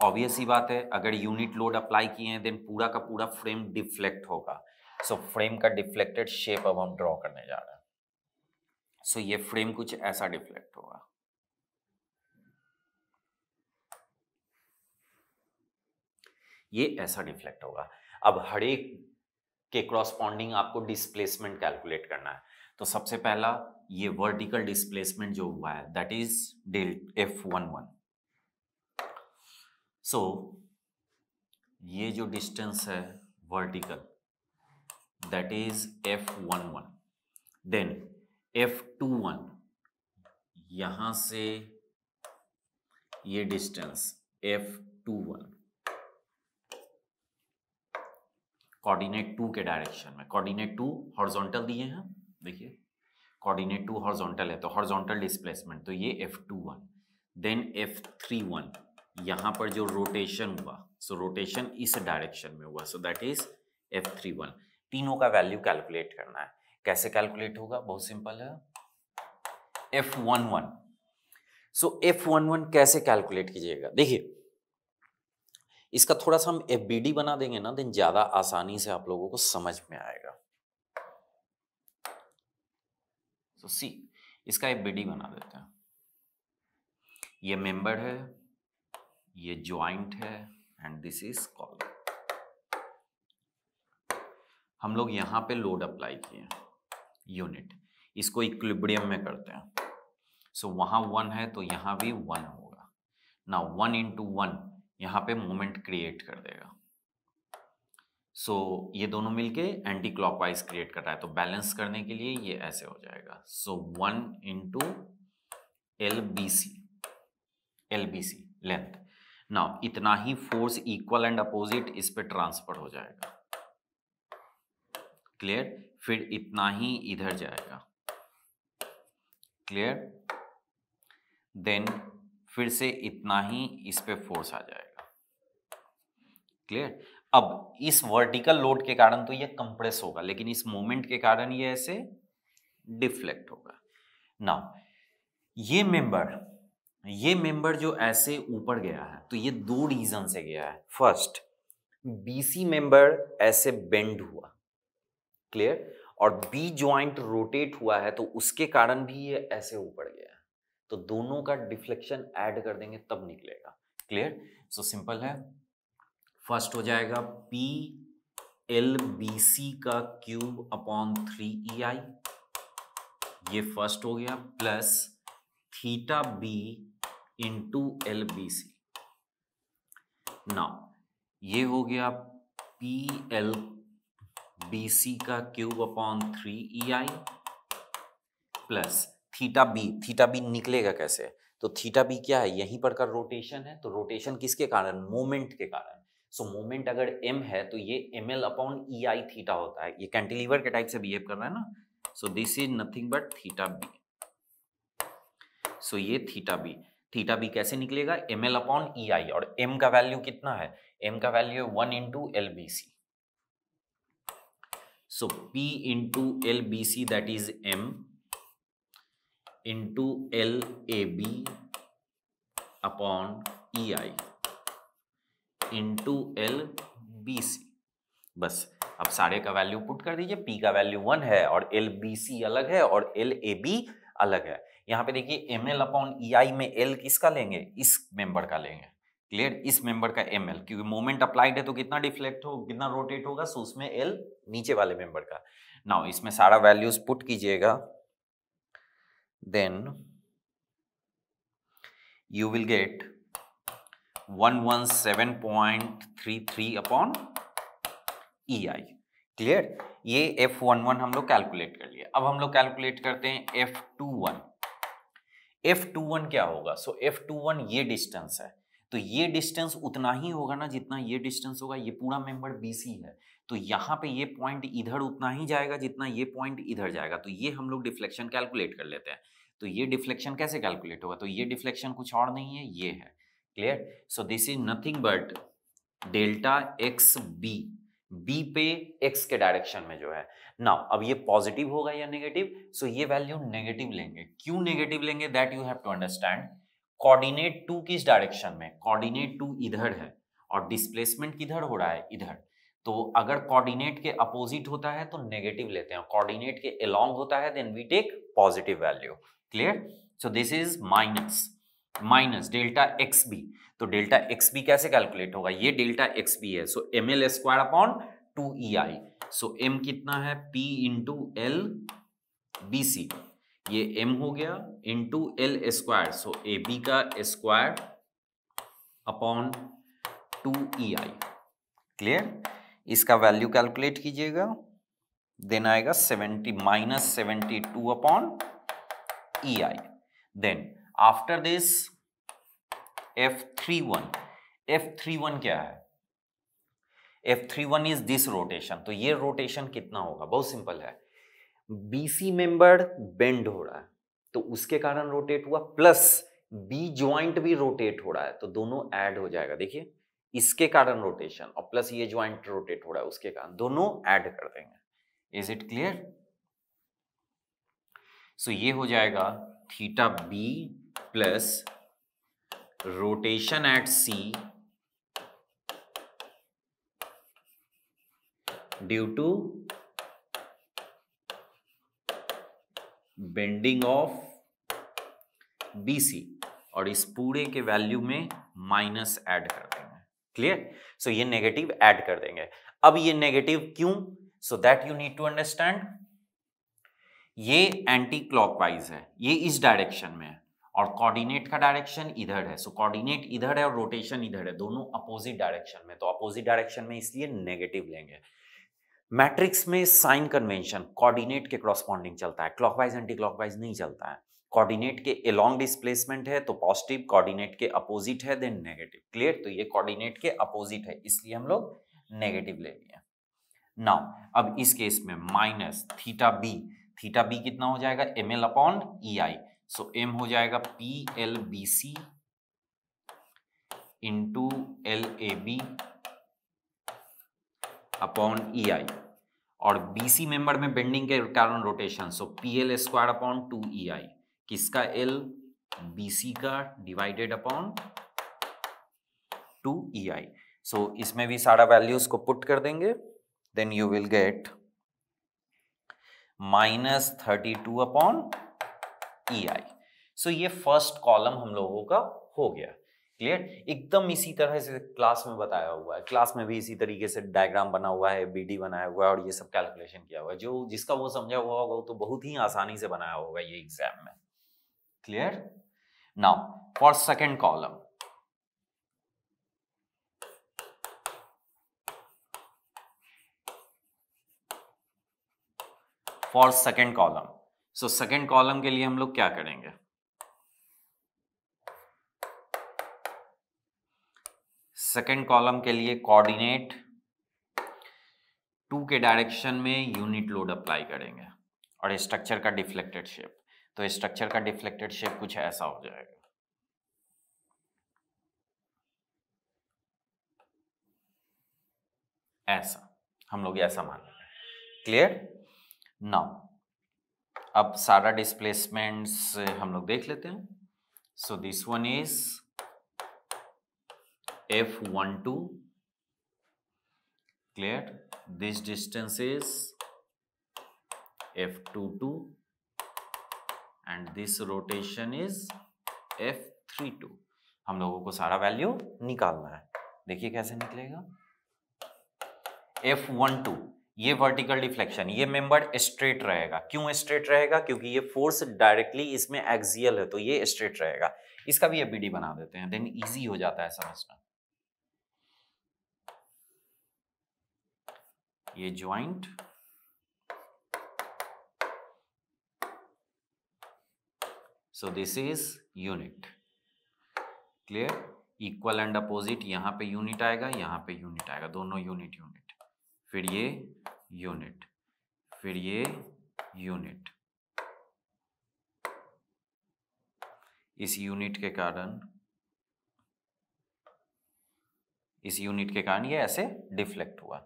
ऑब्वियस ही बात है, अगर यूनिट लोड अप्लाई किए हैं देन पूरा का पूरा फ्रेम डिफ्लेक्ट होगा. सो फ्रेम का डिफ्लेक्टेड शेप अब हम ड्रॉ करने जा रहे हैं. सो ये फ्रेम कुछ ऐसा डिफ्लेक्ट होगा. ये ऐसा डिफ्लेक्ट होगा. अब हर एक के क्रॉसपॉन्डिंग आपको डिस्प्लेसमेंट कैलकुलेट करना है. तो सबसे पहला ये वर्टिकल डिस्प्लेसमेंट जो हुआ है दैट इज डेल F11. सो ये जो डिस्टेंस है vertical that is F11. Then F21 यहां से ये डिस्टेंस F21 कोऑर्डिनेट 2 के डायरेक्शन में. कोऑर्डिनेट 2 हॉरिजॉन्टल दिए हैं. देखिए कोऑर्डिनेट 2 हॉरिजॉन्टल है तो हॉरिजॉन्टल डिस्प्लेसमेंट तो ये F21. देन F31 यहां पर जो रोटेशन हुआ सो रोटेशन इस डायरेक्शन में हुआ सो दैट इज F31. तीनों का वैल्यू कैलकुलेट करना है. कैसे कैलकुलेट होगा? बहुत सिंपल है. F11. सो F11 कैसे कैलकुलेट कीजिएगा? देखिए इसका थोड़ा सा हम FBD बना देंगे ना देन ज्यादा आसानी से आप लोगों को समझ में आएगा. तो सी इसका FBD बना देते हैं. ये मेंबर है, ये ज्वाइंट है एंड दिस इज कॉलम. हम लोग यहां पे लोड अप्लाई किए यूनिट. इसको इक्विलिब्रियम में करते हैं. सो वहां 1 है तो यहां भी 1 होगा. नाउ 1 into 1 यहां पे मोमेंट क्रिएट कर देगा. सो ये दोनों मिलके एंटी क्लॉकवाइज क्रिएट कर रहा है तो बैलेंस करने के लिए ये ऐसे हो जाएगा. सो 1 into LBC लेंथ. नाउ इतना ही फोर्स इक्वल एंड अपोजिट इस पे ट्रांसफर हो जाएगा. क्लियर. फिर इतना ही इधर जाएगा. क्लियर. देन फिर से इतना ही इस पे फोर्स आ जाएगा. क्लियर. अब इस वर्टिकल लोड के कारण तो ये कंप्रेस होगा लेकिन इस मोमेंट के कारण ये ऐसे डिफ्लेक्ट होगा. नाउ ये मेंबर जो ऐसे ऊपर गया है तो ये 2 रीजन से गया है. फर्स्ट BC मेंबर ऐसे बेंड हुआ. क्लियर. और B ज्वाइंट रोटेट हुआ है तो उसके कारण भी ये ऐसे ऊपर गया है. तो दोनों का डिफ्लेक्शन ऐड कर देंगे तब निकलेगा. क्लियर. सो सिंपल है. फर्स्ट हो जाएगा PLBC का क्यूब अपॉन 3EI. ये फर्स्ट हो गया plus theta B into LBC. Now ये हो गया PLBC का cube upon 3EI plus theta B निकलेगा कैसे? तो थीटा बी क्या है? यहीं पर का रोटेशन है. तो रोटेशन किसके कारण? मोमेंट के कारण. सो मोमेंट अगर m है तो ये ml अपॉन EI थीटा होता है. ये कैंटिलीवर के टाइप से बिहेव कर रहा है ना. So this is nothing but theta B. So ये थीटा बी कैसे निकलेगा, ml अपॉन ई आई, और m का वैल्यू कितना है, m का वैल्यू है 1 into L B C, so p into L B C that is m into L A B upon E I into L B C. बस अब सारे का वैल्यू पुट कर दीजिए, p का वैल्यू 1 है और एल बी सी अलग है और एल ए बी अलग है। यहाँ पे देखिए एम एल अपॉन ई आई में एल किसका लेंगे, इस मेंबर का लेंगे, क्लियर, इस मेंबर का एम एल, क्योंकि मोमेंट अप्लाइड है तो कितना डिफ्लेक्ट हो, कितना रोटेट होगा, सो उसमें एल नीचे वाले मेंबर का। नाउ इसमें सारा वैल्यूज पुट कीजिएगा, then you will get 117.33 upon E I, clear. ये F11 हम लोग कैलकुलेट कर लिए। अब हम लोग कैलकुलेट करते हैं F21। F21 क्या होगा, सो F21 ये डिस्टेंस है, तो ये डिस्टेंस उतना ही होगा ना जितना ये डिस्टेंस होगा, ये पूरा मेंबर BC है, तो यहाँ पे ये पॉइंट इधर उतना ही जाएगा जितना ये पॉइंट इधर जाएगा, तो ये हम लोग डिफ्लेक्शन कैलकुलेट कर लेते हैं। तो ये डिफ्लेक्शन कैसे कैलकुलेट होगा, तो ये डिफ्लेक्शन कुछ और नहीं है, ये है, clear. So this is nothing but delta x B, B पे एक्स के डायरेक्शन में जो है। नाउ अब ये पॉजिटिव होगा या नेगेटिव, सो ये वैल्यू नेगेटिव लेंगे। क्यों नेगेटिव लेंगे, that you have to understand. Coordinate 2 किस डायरेक्शन में, कोऑर्डिनेट 2 इधर है और डिस्प्लेसमेंट किधर हो रहा है, इधर। तो अगर कोऑर्डिनेट के अपोजिट होता है तो नेगेटिव लेते हैं, कोऑर्डिनेट के अलोंग होता है then we take positive value, clear. So this is minus delta x B. तो डेल्टा एक्स बी कैसे कैलकुलेट होगा, ये डेल्टा एक्स बी है, so M L square upon 2EI, so M कितना है, P into L B C, ये m हो गया into L square, so A B का स्क्वायर अपॉन 2EI, क्लियर। इसका वैल्यू कैलकुलेट कीजिएगा, देन आएगा 72 upon EI। Then after this F31 क्या है, F31 इज दिस रोटेशन, तो ये रोटेशन कितना होगा, बहुत सिंपल है, BC मेंबर बेंड हो रहा है तो उसके कारण रोटेट हुआ, प्लस B ज्वाइंट भी रोटेट हो रहा है, तो दोनों ऐड हो जाएगा। देखिए इसके कारण रोटेशन और प्लस ये ज्वाइंट रोटेट हो रहा है उसके कारण, दोनों ऐड कर देंगे। Is it clear. सो ये हो जाएगा theta B plus rotation at C due to bending of BC, और इस पूरे के वैल्यू में माइनस ऐड कर देंगे, क्लियर। सो ये नेगेटिव ऐड कर देंगे। अब ये नेगेटिव क्यों, so that you need to understand, ये एंटी क्लॉकवाइज है, ये इस डायरेक्शन में है और कोऑर्डिनेट का डायरेक्शन इधर है, सो कोऑर्डिनेट इधर है और रोटेशन इधर है, दोनों अपोजिट डायरेक्शन में, तो अपोजिट डायरेक्शन में इसलिए नेगेटिव लेंगे। मैट्रिक्स में साइन कन्वेंशन कोऑर्डिनेट के कॉरस्पॉन्डिंग चलता है, क्लॉकवाइज एंटी क्लॉकवाइज नहीं चलता है। कोऑर्डिनेट के अलोंग डिस्प्लेसमेंट है तो पॉजिटिव, कोऑर्डिनेट के अपोजिट है देन नेगेटिव, क्लियर। तो ये कोऑर्डिनेट के अपोजिट है इसलिए हम लोग नेगेटिव ले लिए। नाउ अब इस केस में माइनस थीटा बी कितना हो जाएगा, M L upon E I, so M हो जाएगा P L B C into L A B upon E I, और BC मेंबर में बेंडिंग के कारण rotation, so PL square upon 2EI, किसका L, BC का डिवाइडेड अपॉन 2EI। सो इसमें भी सारा वैल्यूज को पुट कर देंगे, then you will get -32 upon EI। So ये फर्स्ट कॉलम हम लोगों का हो गया, क्लियर। एकदम इसी तरह से क्लास में बताया हुआ है, क्लास में भी इसी तरीके से डायग्राम बना हुआ है, BD बनाया हुआ है और ये सब कैलकुलेशन किया हुआ है, जो जिसका वो समझा हुआ होगा वो तो बहुत ही आसानी से बनाया होगा ये एग्जाम में, clear. Now for second column, so second column के लिए हम लोग क्या करेंगे, सेकेंड कॉलम के लिए कोऑर्डिनेट 2 के डायरेक्शन में यूनिट लोड अप्लाई करेंगे और स्ट्रक्चर का डिफ्लेक्टेड शेप। तो स्ट्रक्चर का डिफ्लेक्टेड शेप कुछ ऐसा हो जाएगा। ऐसा हम लोग ऐसा मान रहे हैं। क्लियर? नाउ अब सारा डिस्प्लेसमेंट्स हम लोग देख लेते हैं। सो this one is F12, clear? This distance is F22 and this rotation is F32। हम लोगों को सारा वैल्यू निकालना है। देखिए कैसे निकलेगा। F12 ये वर्टिकल डिफ्लेक्शन, ये मेंबर स्ट्रेट रहेगा। क्यों स्ट्रेट रहेगा? क्योंकि ये फोर्स डायरेक्टली इसमें एक्सियल है, तो ये स्ट्रेट रहेगा। इसका भी एबीडी बना देते हैं, देन इजी हो जाता है समझना। ये joint, so this is unit. Clear? Equal and opposite, यहां पे यूनिट आएगा, यहां पे यूनिट आएगा, दोनों यूनिट यूनिट, फिर ये यूनिट, फिर ये यूनिट। इस यूनिट के कारण ये ऐसे डिफ्लेक्ट हुआ।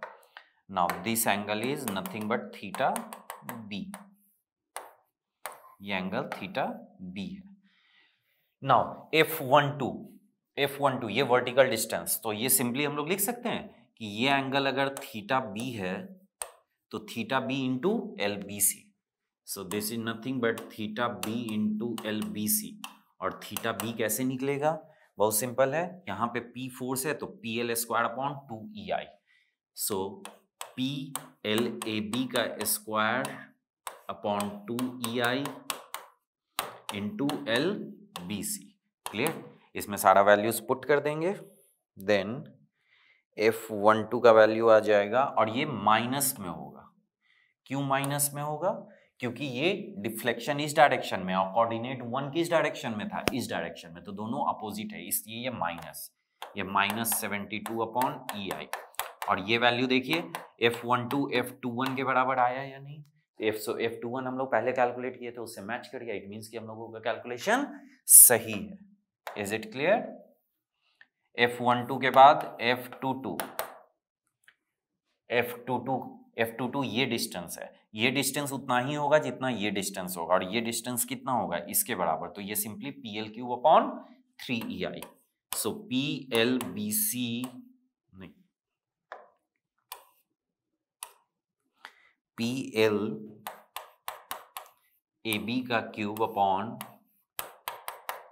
Now this angle is nothing but theta B, ये एंगल थीटा बी है। नाउ F12 ये वर्टिकल डिस्टेंस, तो ये सिंपली हम लोग लिख सकते हैं कि ये एंगल अगर थीटा बी है तो theta B into L B C. So this is nothing but theta B into L B C. और थीटा बी कैसे निकलेगा? बहुत सिंपल है, यहाँ पे P फोर्स है तो PL स्क्वायर अपॉन 2EI। सो PLAB का square upon 2EI into LBC। Clear? इसमें सारा वैल्यूज पुट कर देंगे, देन F12 का वैल्यू आ जाएगा, और ये माइनस में होगा। क्यों माइनस में होगा? क्योंकि ये डिफ्लेक्शन इस डायरेक्शन में और कोऑर्डिनेट 1 किस डायरेक्शन में था? इस डायरेक्शन में, तो दोनों अपोजिट है, इसलिए ये माइनस 72 अपॉन EI। और ये वैल्यू देखिए F12 F21 के बराबर आया या नहीं? F21 हम लोग पहले कैलकुलेट किए थे, उससे मैच कर गया। इट मींस कि हम लोगों का कैलकुलेशन सही है। Is it clear? F12 के बाद F22 ये डिस्टेंस है, ये डिस्टेंस उतना ही होगा जितना ये डिस्टेंस होगा, और ये डिस्टेंस कितना होगा? इसके बराबर, तो ये सिंपली PL³ अपॉन 3EI। सो PLBC नहीं, PLAB का क्यूब अपॉन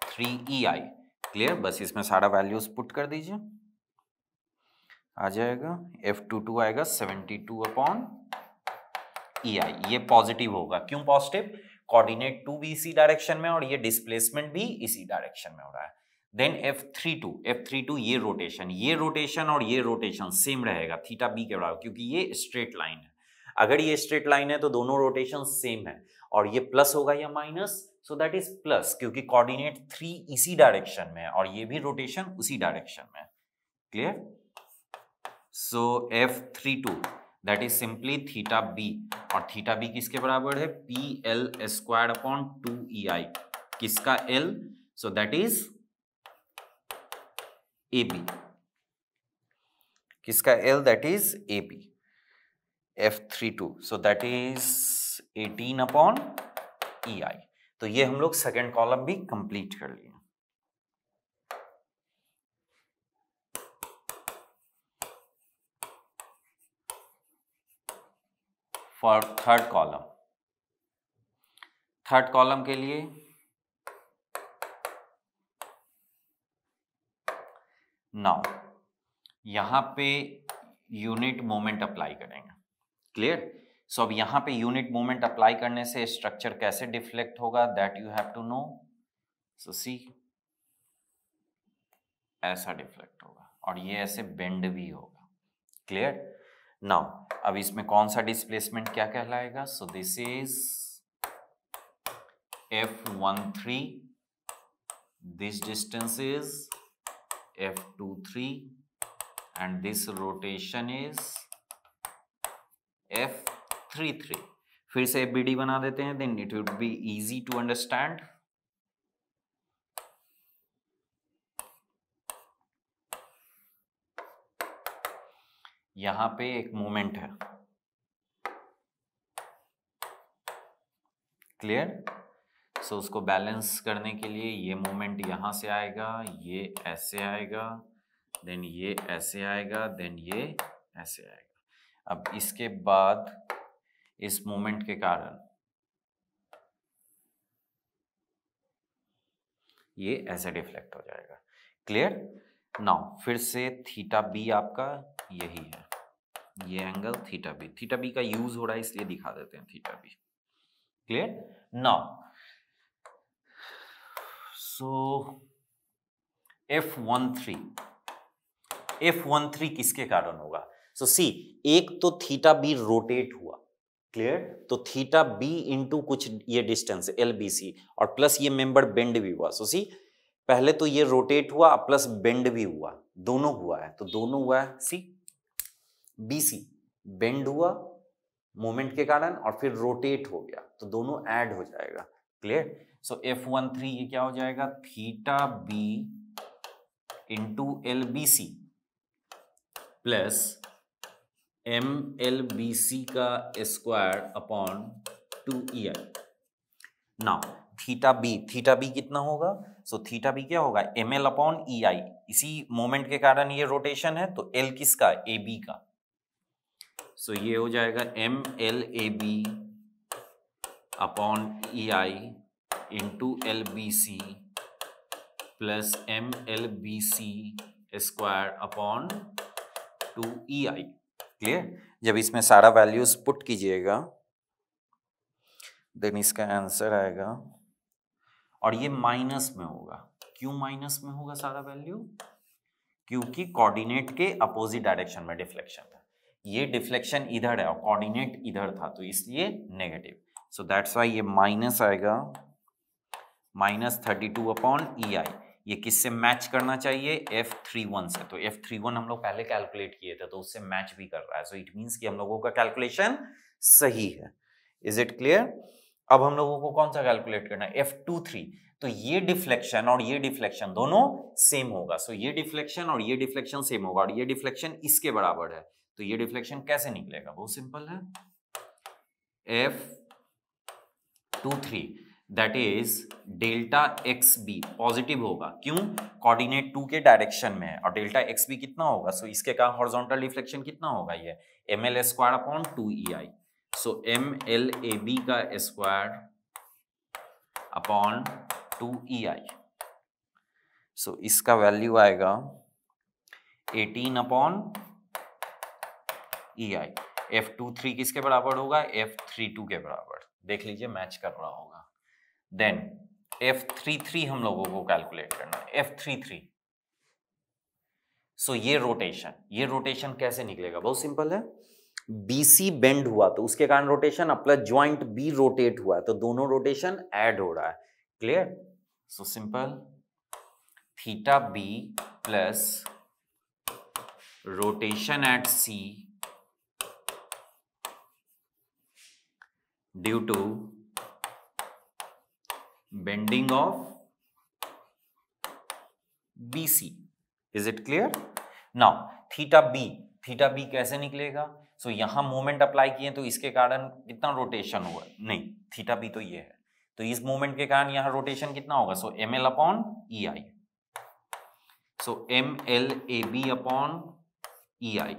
3EI। क्लियर? बस इसमें सारा वैल्यूज पुट कर दीजिए, आ जाएगा F22 आएगा 72 अपॉन EI। ये पॉजिटिव होगा। क्यों पॉजिटिव? कोऑर्डिनेट 2 भी इसी डायरेक्शन में और ये डिस्प्लेसमेंट भी इसी डायरेक्शन में हो रहा है। देन F32 ये रोटेशन और ये रोटेशन सेम रहेगा थीटा बी के बराबर, क्योंकि ये स्ट्रेट लाइन है। अगर ये स्ट्रेट लाइन है तो दोनों रोटेशन सेम है, और ये प्लस होगा या minus? So that is plus, क्योंकि कोऑर्डिनेट 3 इसी डायरेक्शन में है और ये भी रोटेशन उसी डायरेक्शन में है। Clear? So F32 that is simply theta B, और थीटा बी किसके बराबर है? PL square upon 2EI। किसका L? So that is AB। किसका L? That is AB। F32 so that is 18 upon EI। तो ये हम लोग सेकेंड कॉलम भी कंप्लीट कर लिए। फॉर थर्ड कॉलम के लिए नाउ यहां पे यूनिट मोमेंट अप्लाई करेंगे। क्लियर? सो अब यहां पे यूनिट मोमेंट अप्लाई करने से स्ट्रक्चर कैसे डिफ्लेक्ट होगा, that you have to know. So see, ऐसा डिफ्लेक्ट होगा और ये ऐसे बेंड भी होगा। क्लियर? नाउ अब इसमें कौन सा डिस्प्लेसमेंट क्या कहलाएगा? सो this is F13, this distance is F23 and this rotation is F33। फिर से BD बना देते हैं, then it would be easy to understand. यहां पे एक मोमेंट है, क्लियर। सो उसको बैलेंस करने के लिए ये मोमेंट यहां से आएगा, ये ऐसे आएगा, देन ये ऐसे आएगा, देन ये ऐसे आएगा। अब इसके बाद इस मोमेंट के कारण ये ऐसे डिफ्लेक्ट हो जाएगा, क्लियर। नाउ फिर से थीटा बी आपका यही है, ये angle theta B. Theta B का यूज हो रहा है इसलिए दिखा देते हैं theta B, clear. Now so F13 किसके कारण होगा? सो सी, एक तो थीटा बी रोटेट हुआ, क्लियर। तो थीटा बी इंटू कुछ ये डिस्टेंस LBC और प्लस ये मेंबर बेंड भी हुआ। सो सी, पहले तो ये रोटेट हुआ प्लस बेंड भी हुआ, दोनों हुआ है। तो दोनों हुआ है, सी BC बेंड हुआ मोमेंट के कारण और फिर रोटेट हो गया, तो दोनों ऐड हो जाएगा, क्लियर। सो F13 ये क्या हो जाएगा? Theta B into LBC plus MLBC का square upon 2EI। Now theta B कितना होगा? सो थीटा बी क्या होगा? ML upon EI। इसी मोमेंट के कारण ये रोटेशन है, तो L किसका? AB का। सो ये हो जाएगा MLAB upon EI into LBC plus MLBC square upon 2EI, clear. जब इसमें सारा वैल्यूज पुट कीजिएगा देन इसका आंसर आएगा, और ये माइनस में होगा। क्यों माइनस में होगा सारा वैल्यू? क्योंकि कोऑर्डिनेट के अपोजिट डायरेक्शन में डिफ्लेक्शन है। ये डिफ्लेक्शन इधर है और कोऑर्डिनेट इधर था, तो इसलिए नेगेटिव। सो दैट्स व्हाई ये माइनस आएगा, -32 अपॉन EI। ये किससे मैच करना चाहिए? F31 से। तो F31 हम लोग पहले कैलकुलेट किए थे, तो उससे मैच भी कर रहा है। सो इट मींस कि हम लोगों का कैलकुलेशन सही है। Is it clear? अब हम लोगों को कौन सा कैलकुलेट करना है? F23। तो ये डिफ्लेक्शन और ये डिफ्लेक्शन दोनों सेम होगा। सो ये डिफ्लेक्शन और ये डिफ्लेक्शन सेम होगा, और ये डिफ्लेक्शन इसके बराबर है। तो ये डिफ्लेक्शन कैसे निकलेगा? बहुत सिंपल है। F23 that is delta XB positive होगा। क्यों? कोऑर्डिनेट 2 के डायरेक्शन में है, और डेल्टा XB कितना होगा? सो इसके कारण हॉरिजॉन्टल डिफ्लेक्शन कितना होगा? ये ML स्क्वायर अपॉन 2EI। सो MLAB का स्क्वायर अपॉन 2EI। सो इसका वैल्यू आएगा 18 अपॉन EI। F23 किसके बराबर होगा? F32 के बराबर। देख लीजिए मैच कर रहा होगा। देन F33 हम लोगों को कैलकुलेट करना है। F33 सो ये रोटेशन कैसे निकलेगा? बहुत सिंपल है। BC बेंड हुआ तो उसके कारण रोटेशन, अब प्लस ज्वाइंट B रोटेट हुआ तो दोनों रोटेशन ऐड हो रहा है, clear. So simple, theta B plus rotation at C due to bending of BC। Is it clear? Now theta B कैसे निकलेगा? सो यहां मोमेंट अप्लाई किए तो इसके कारण कितना रोटेशन हुआ? नहीं, थीटा बी तो ये है, तो इस मोमेंट के कारण यहां रोटेशन कितना होगा? सो ML अपॉन EI। सो MLAB अपॉन EI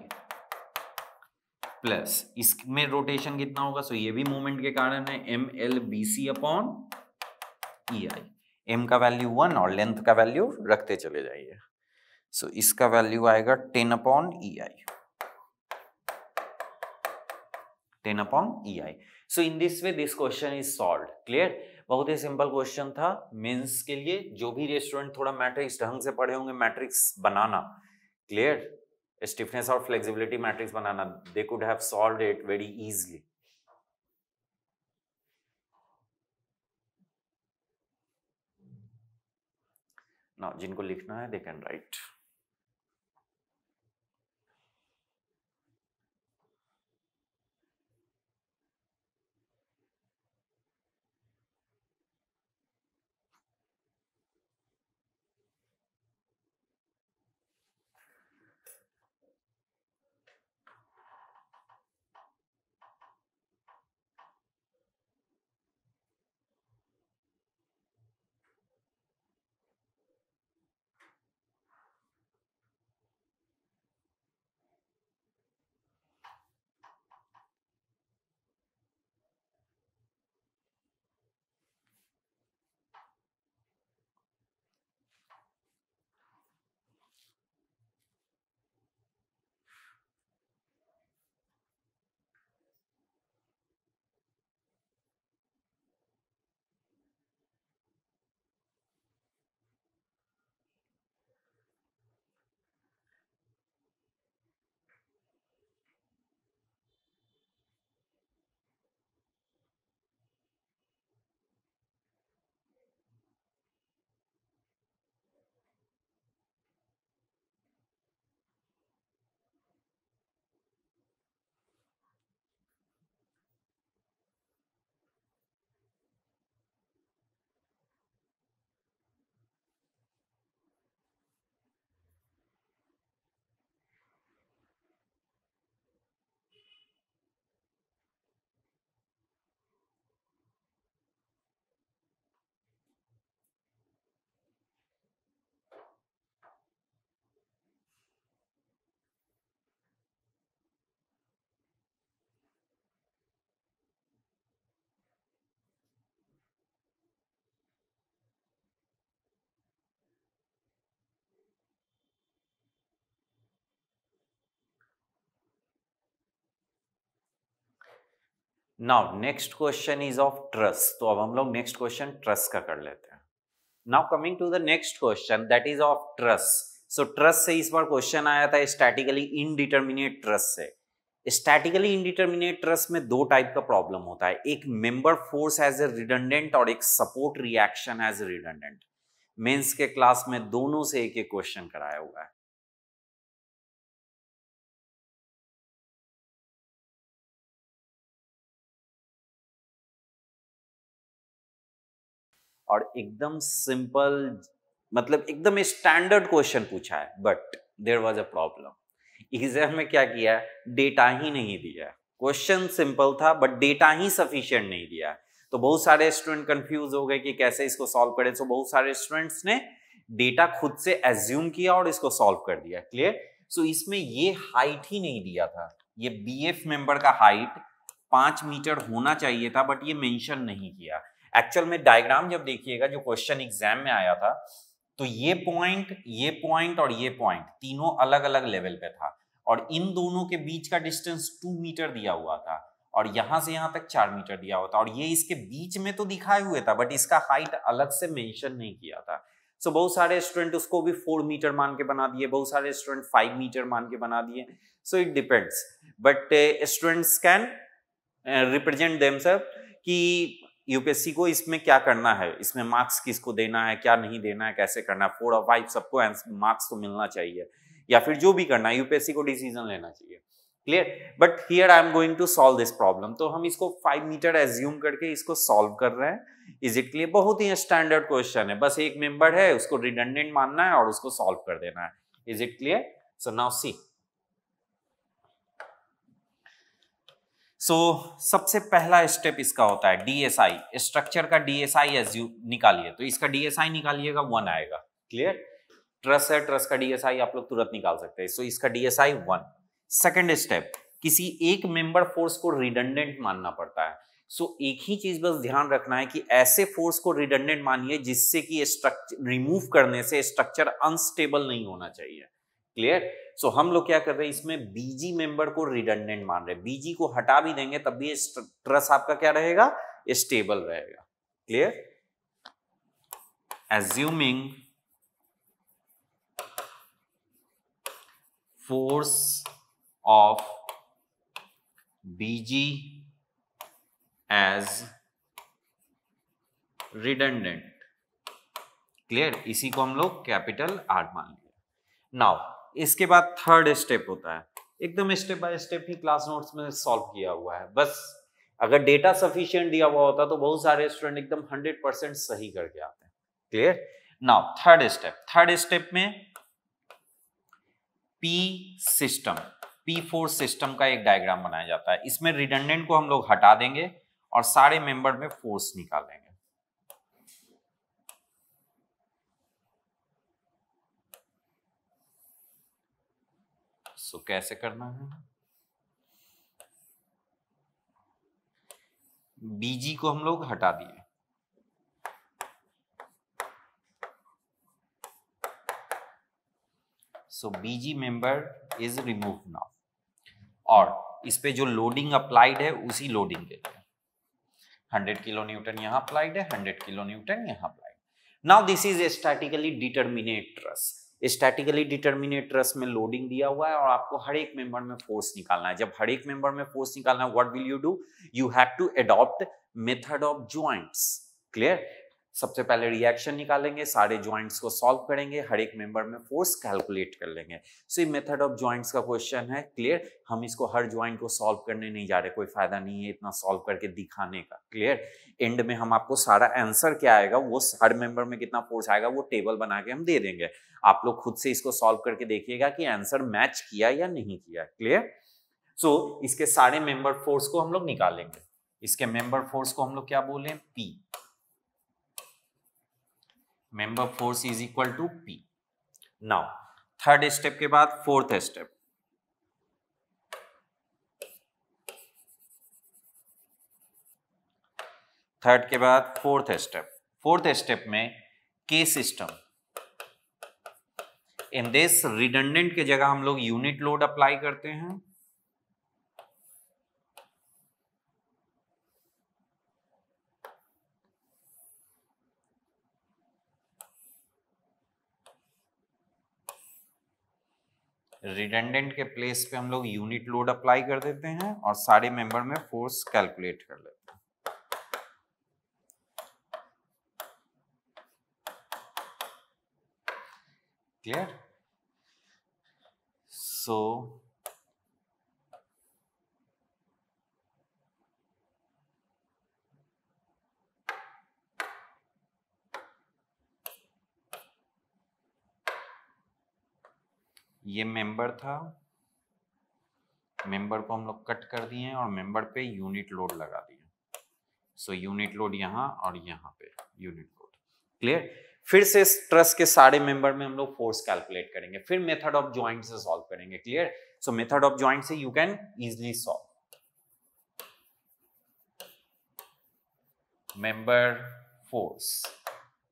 प्लस इसमें रोटेशन कितना होगा? सो ये भी मोमेंट के कारण है, MLBC अपॉन EI। M का वैल्यू 1 और लेंथ का वैल्यू रखते चले जाइए। सो इसका वैल्यू आएगा 10 upon EI। 10 upon EI। So in this way this question is solved, clear. बहुत ही सिंपल क्वेश्चन था मेंस के लिए। जो भी रेस्टोरेंट थोड़ा मैट्रिक्स ढंग से पढ़े होंगे, मैट्रिक्स बनाना, क्लियर, स्टिफनेस और flexibility matrix banana, they could have solved it very easily. Now जिनको लिखना है they can write. Now next question is of truss, तो अब हम लोग नेक्स्ट क्वेश्चन ट्रस का कर लेते हैं। Now coming to the next question that is of truss. So truss से इस बार क्वेश्चन आया था स्टैटिकली इनडिटर्मिनेट ट्रस से। स्टैटिकली इनडिटर्मिनेट ट्रस में दो टाइप का प्रॉब्लम होता है, एक member force as a redundant और एक support reaction as a redundant. Mains के क्लास में दोनों से एक एक क्वेश्चन कराया हुआ है। और एकदम सिंपल, मतलब एकदम स्टैंडर्ड क्वेश्चन पूछा है, but there was a problem. Exam में क्या किया है, डेटा ही नहीं दिया। क्वेश्चन सिंपल था बट डेटा ही सफिशिएंट नहीं दिया। तो बहुत सारे स्टूडेंट कंफ्यूज हो गए कि कैसे इसको सॉल्व करें। तो बहुत सारे स्टूडेंट्स ने डेटा खुद से एज्यूम किया और इसको सॉल्व कर दिया। क्लियर। सो इसमें ये हाइट ही नहीं दिया था, ये बीएफ मेंबर का हाइट 5 मीटर होना चाहिए था, बट ये मेंशन नहीं किया। एक्चुअल में डायग्राम जब देखिएगा जो क्वेश्चन एग्जाम में आया था, तो ये पॉइंट और ये पॉइंट तीनों अलग अलग लेवल पे था, और इन दोनों के बीच का डिस्टेंस 2 मीटर दिया हुआ था, और यहां से यहां तक 4 मीटर दिया हुआ था, और ये इसके बीच में तो दिखाए हुए था, बट इसका हाइट अलग से मेंशन नहीं किया था। सो बहुत सारे स्टूडेंट उसको भी 4 मीटर मान के बना दिए, बहुत सारे स्टूडेंट 5 मीटर मान के बना दिए। So it depends, but students can represent themselves कि यूपीएससी को इसमें क्या करना है, इसमें मार्क्स किसको देना है, क्या नहीं देना है, कैसे करना है। 4 और 5 सबको मार्क्स तो मिलना चाहिए, या फिर जो भी करना है यूपीएससी को डिसीजन लेना चाहिए। Clear. But here I am going to solve this problem, तो हम इसको 5 मीटर एज्यूम करके इसको सॉल्व कर रहे हैं। Is it clear? बहुत ही स्टैंडर्ड क्वेश्चन है, बस एक मेंबर है उसको रिडंडेंट मानना है और उसको सॉल्व कर देना है। Is it clear? So now see. So सबसे पहला स्टेप इसका होता है डीएसआई, स्ट्रक्चर का डीएसआई निकालिए। तो इसका डीएसआई निकालिएगा 1 आएगा। क्लियर। ट्रस है, ट्रस का डीएसआई आप लोग तुरंत निकाल सकते हैं। सो इसका डीएसआई 1। सेकंड स्टेप, किसी एक मेंबर फोर्स को रिडंडेंट मानना पड़ता है। सो एक ही चीज बस ध्यान रखना है कि ऐसे फोर्स को रिडंडेंट मानिए जिससे कि स्ट्रक्चर रिमूव करने से स्ट्रक्चर अनस्टेबल नहीं होना चाहिए। क्लियर। सो हम लोग क्या कर रहे हैं, इसमें बीजी मेंबर को रिडंडेंट मान रहे हैं। बीजी को हटा भी देंगे तब भी ट्रस आपका क्या रहेगा, स्टेबल रहेगा। Clear. Assuming force of BG as redundant. Clear. इसी को हम लोग कैपिटल आर मान लिया। नाउ इसके बाद थर्ड स्टेप होता है, एकदम step by step he class notes में सॉल्व किया हुआ है। बस अगर डेटा सफिशिएंट दिया हुआ होता तो बहुत सारे स्टूडेंट एकदम 100% सही करके आते हैं। क्लियर। नाउ थर्ड स्टेप में पी सिस्टम, P4 सिस्टम का एक डायग्राम बनाया जाता है। इसमें रिडंडेंट को हम लोग हटा देंगे और सारे मेंबर में फोर्स निकालेंगे। सो कैसे करना है, बीजी को हम लोग हटा दिए, सो बीजी मेंबर इज रिमूव नाउ, और इस पे जो लोडिंग अप्लाइड है उसी लोडिंग के लिए 100 किलो न्यूटन यहां अप्लाइड है, 100 किलो न्यूटन यहां applied. Now this is statically determinate truss. Statically determinate truss में लोडिंग दिया हुआ है और आपको हर एक मेंबर में फोर्स निकालना है। जब हर एक मेंबर में फोर्स निकालना है, what will you do, you have to adopt method of joints. Clear. सबसे पहले रिएक्शन निकालेंगे, सारे जॉइंट्स को सॉल्व करेंगे, हर एक मेंबर में फोर्स कैलकुलेट कर लेंगे। सो ये मेथड ऑफ जॉइंट्स का क्वेश्चन है। क्लियर। हम इसको हर जॉइंट को सॉल्व करने नहीं जा रहे, कोई फायदा नहीं है इतना सॉल्व करके दिखाने का। क्लियर। एंड में हम आपको सारा आंसर क्या आएगा, वो हर मेंबर में कितना फोर्स आएगा, वो टेबल बना के हम दे देंगे। आप लोग खुद से इसको सॉल्व करके देखिएगा कि आंसर मैच किया या नहीं किया। क्लियर। सो इसके सारे मेंबर फोर्स को हम लोग निकालेंगे। इसके मेंबर फोर्स को हम लोग क्या बोले, P। Member force is equal to P। Now third step के बाद फोर्थ स्टेप, थर्ड के बाद फोर्थ स्टेप। फोर्थ स्टेप में के सिस्टम, इन दिस रिडंडेंट के जगह हम लोग यूनिट लोड अप्लाई करते हैं, रिडंडेंट के प्लेस पे हम लोग यूनिट लोड अप्लाई कर देते हैं और सारे मेंबर में फोर्स कैलकुलेट कर लेते हैं। क्लियर? सो ये मेंबर था, मेंबर को हम लोग कट कर दिए और मेंबर पे यूनिट लोड लगा दिए। सो यूनिट लोड यहाँ और यहाँ पे यूनिट लोड। क्लियर? फिर से ट्रस के सारे मेंबर में हम लोग फोर्स कैलकुलेट करेंगे, फिर मेथड ऑफ जॉइंट से सॉल्व करेंगे। Clear? So method of joint से you can easily solve. Member force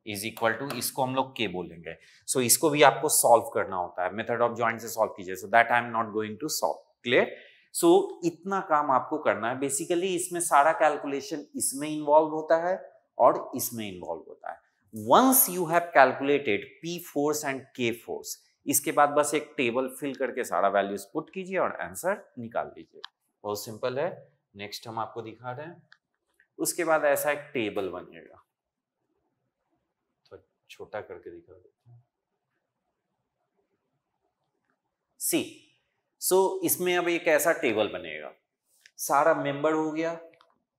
is equal to, इसको हम लोग के बोलेंगे। सो इसको भी आपको सॉल्व करना होता है, मेथड ऑफ जॉइंट से सॉल्व कीजिए। So that I am not going to solve. Clear? So इतना काम आपको करना है। बेसिकली इसमें सारा कैलकुलेशन इसमें इन्वॉल्व होता है और इसमें इन्वॉल्व होता है। Once you have calculated P force and K force, इसके बाद बस एक टेबल फिल करके सारा वैल्यूज पुट कीजिए और आंसर निकाल लीजिए। बहुत सिंपल है। नेक्स्ट हम आपको दिखा रहे हैं। उसके बाद ऐसा एक टेबल बनेगा, तो छोटा करके दिखा देते हैं। सी सो इसमें अब एक ऐसा टेबल बनेगा, सारा मेंबर हो गया,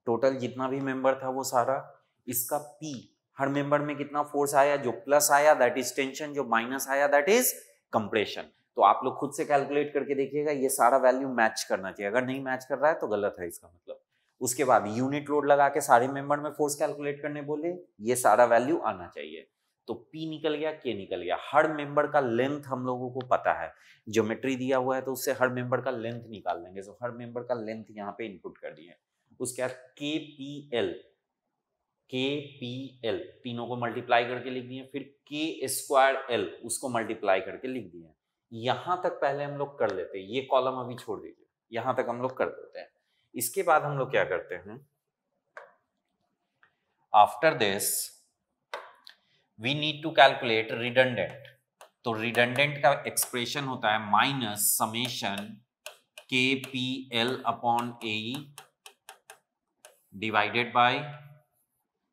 टोटल जितना भी मेंबर था वो सारा, इसका पी, हर मेंबर में कितना फोर्स आया, जो प्लस आया दैट इज टेंशन, जो माइनस आया दैट इज कंप्रेशन। तो आप लोग खुद से कैलकुलेट करके देखिएगा, ये सारा वैल्यू मैच करना चाहिए। अगर नहीं मैच कर रहा है तो गलत है इसका मतलब। उसके बाद यूनिट लोड लगा के सारे मेंबर में फोर्स कैलकुलेट करने बोले, ये सारा वैल्यू आना चाहिए। तो P निकल गया, K निकल गया। हर मेंबर का लेंथ हम लोगों को पता है, ज्योमेट्री दिया हुआ है तो उससे हर मेंबर का लेंथ निकाल लेंगे। तो हर मेंबर का लेंथ यहाँ पे इनपुट कर दिए। उसके बाद KPL तीनों को मल्टीप्लाई करके लिख दिए, फिर K²L उसको मल्टीप्लाई करके लिख दिए। यहां तक पहले हम लोग कर लेते हैं, ये कॉलम अभी छोड़ दीजिए, यहां तक हम लोग कर देते हैं। इसके बाद हम लोग क्या करते हैं, after this we need to calculate redundant. तो रिडंडेंट का एक्सप्रेशन होता है minus summation KPL upon AE divided by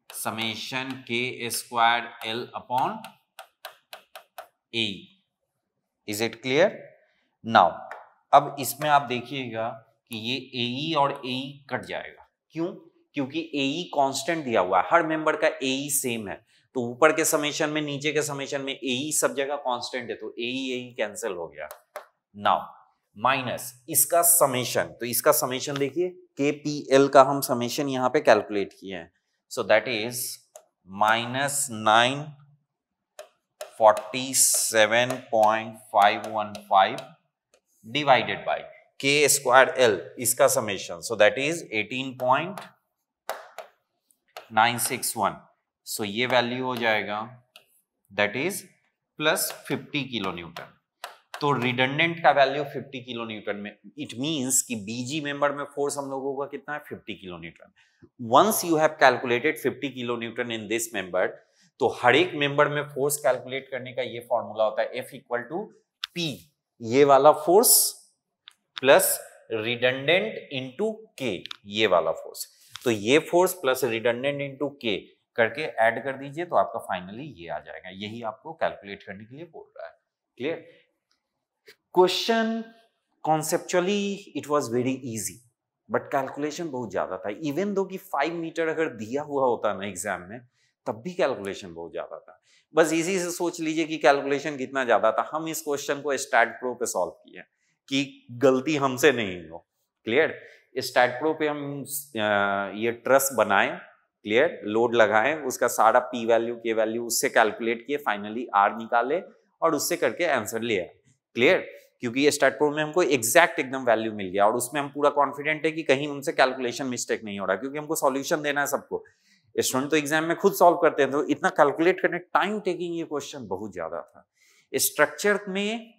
summation K² upon AE। Is it clear? Now अब इसमें आप देखिएगा कि ये AE और AE कट जाएगा। क्यों? क्योंकि AE कांस्टेंट दिया हुआ है, हर मेंबर का AE सेम है। तो ऊपर के समेशन में, नीचे के समेशन में AE सब जगह कांस्टेंट है, तो AE कैंसिल हो गया। नाउ माइनस इसका समेशन, तो इसका समेशन देखिए, KPL का हम समेशन यहां पे कैलकुलेट किए हैं। सो that is -947.515 divided by K²L इसका समेशन, सो दैट इज 18.961। सो ये वैल्यू हो जाएगा that is plus 50 kilo Newton. तो रिडंडेंट का वैल्यू 50 किलो न्यूटन में, इट मींस कि बीजी मेंबर में फोर्स हम लोगों का कितना है, 50 kilonewton. Once you have calculated 50 kilo Newton in this member, तो हर एक मेंबर में फोर्स कैलकुलेट करने का ये फॉर्मूला होता है F इक्वल टू P, ये वाला force plus redundant into K, ये वाला फोर्स। तो ये force plus redundant into K करके ऐड कर दीजिए, तो आपका फाइनली ये आ जाएगा। यही आपको कैलकुलेट करने के लिए बोल रहा है। Clear? Question conceptually it was very easy, but calculation बहुत ज्यादा था। इवन दो कि 5 मीटर अगर दिया हुआ होता ना एग्जाम में, तब भी कैलकुलेशन बहुत ज्यादा था। बस इसी से सोच लीजिए कि कैलकुलेशन कितना ज्यादा था। हम इस क्वेश्चन को स्टैट प्रो पे सॉल्व किए कि गलती हमसे नहीं हो। क्लियर? स्टैट प्रो पे हम ये ट्रस बनाए, क्लियर, लोड लगाए, उसका सारा P वैल्यू K वैल्यू उससे कैलकुलेट किए, फाइनली R निकाले और उससे करके आंसर ले आए। क्लियर? क्योंकि ये स्टैट प्रो में हमको एग्जैक्ट एकदम वैल्यू मिल गया और उसमें हम पूरा कॉन्फिडेंट है कि कहीं उनसे कैलकुलेशन मिस्टेक नहीं हो रहा, क्योंकि हमको सॉल्यूशन देना है सबको। स्टूडेंट तो एग्जाम में खुद सॉल्व करते हैं, तो इतना कैलकुलेट करने, टाइम टेकिंग ये क्वेश्चन बहुत ज्यादा था। स्ट्रक्चर में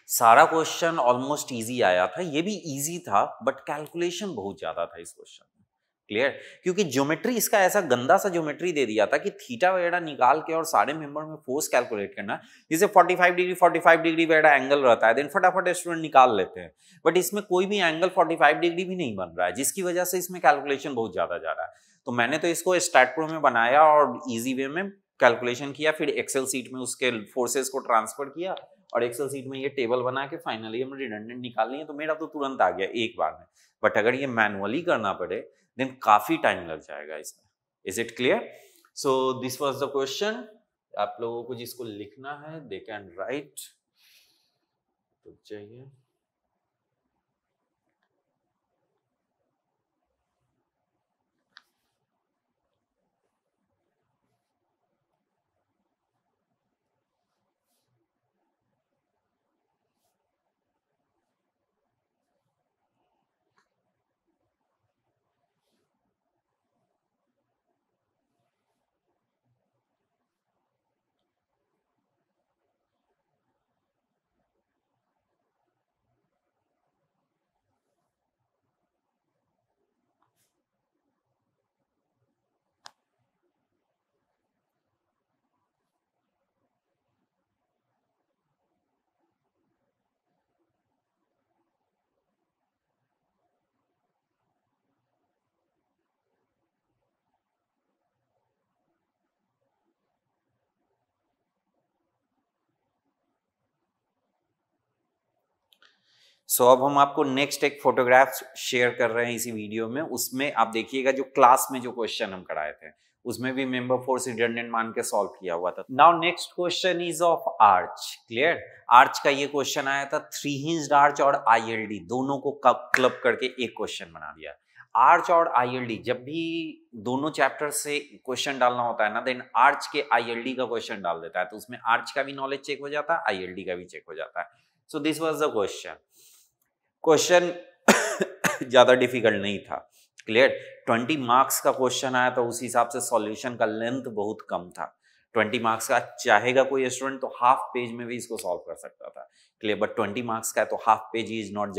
सारा क्वेश्चन ऑलमोस्ट इजी आया था, ये भी इजी था, बट कैलकुलेशन बहुत ज्यादा था इस क्वेश्चन में। क्लियर, क्योंकि ज्योमेट्री इसका ऐसा गंदा सा ज्योमेट्री दे दिया था कि थीटा वगैरह निकाल के और सारे मेंबर में फोर्स कैलकुलेट करना, जैसे 45 डिग्री वगैरह एंगल रहता है, देन फटाफट स्टूडेंट निकाल लेते हैं, बट इसमें कोई भी एंगल 45 डिग्री भी नहीं बन रहा है, जिसकी वजह से इसमें कैलकुलेशन बहुत ज्यादा जा रहा है। तो मैंने तो इसको स्टैट प्रो में बनाया और इजी वे में कैलकुलेशन किया, फिर एक्सेल सीट में उसके फोर्सेस को ट्रांसफर किया और एक्सेल सीट में ये टेबल बना के फाइनली हम रिडंडेंट निकाल लिए, तो मेरा तो तुरंत आ गया एक बार में। बट अगर ये मैनुअली करना पड़े देन काफी टाइम लग जाएगा इसमें। Is it clear? So this was the question. आप लोगों को जिसको लिखना है दे कैन राइट, तो चाहिए अब हम आपको नेक्स्ट एक फोटोग्राफ शेयर कर रहे हैं इसी वीडियो में। उसमें आप देखिएगा जो क्लास में जो क्वेश्चन हम कराए थे उसमें भी मेंबर फोर्स रिडंडेंट मान के सॉल्व किया हुआ था। Now next question is of arch. Clear, arch का ये क्वेश्चन आया था, 3 हिंज्ड आर्च और आईएलडी दोनों को क्लब करके एक क्वेश्चन बना दिया। आर्च और आईएलडी जब भी दोनों चैप्टर से क्वेश्चन डालना होता है ना, देन आर्च के आईएलडी का क्वेश्चन डाल देता है, तो उसमें आर्च का भी नॉलेज चेक हो जाता है, आईएलडी का भी चेक हो जाता है। So this was the question ज्यादा डिफिकल्ट नहीं था। क्लियर, 20 मार्क्स का क्वेश्चन आया तो उस हिसाब से सॉल्यूशन का लेंथ बहुत कम था। 20 मार्क्स का चाहेगा कोई स्टूडेंट तो हाफ पेज में भी इसको सॉल्व कर सकता था। क्लियर, बट 20 मार्क्स का है तो half page is not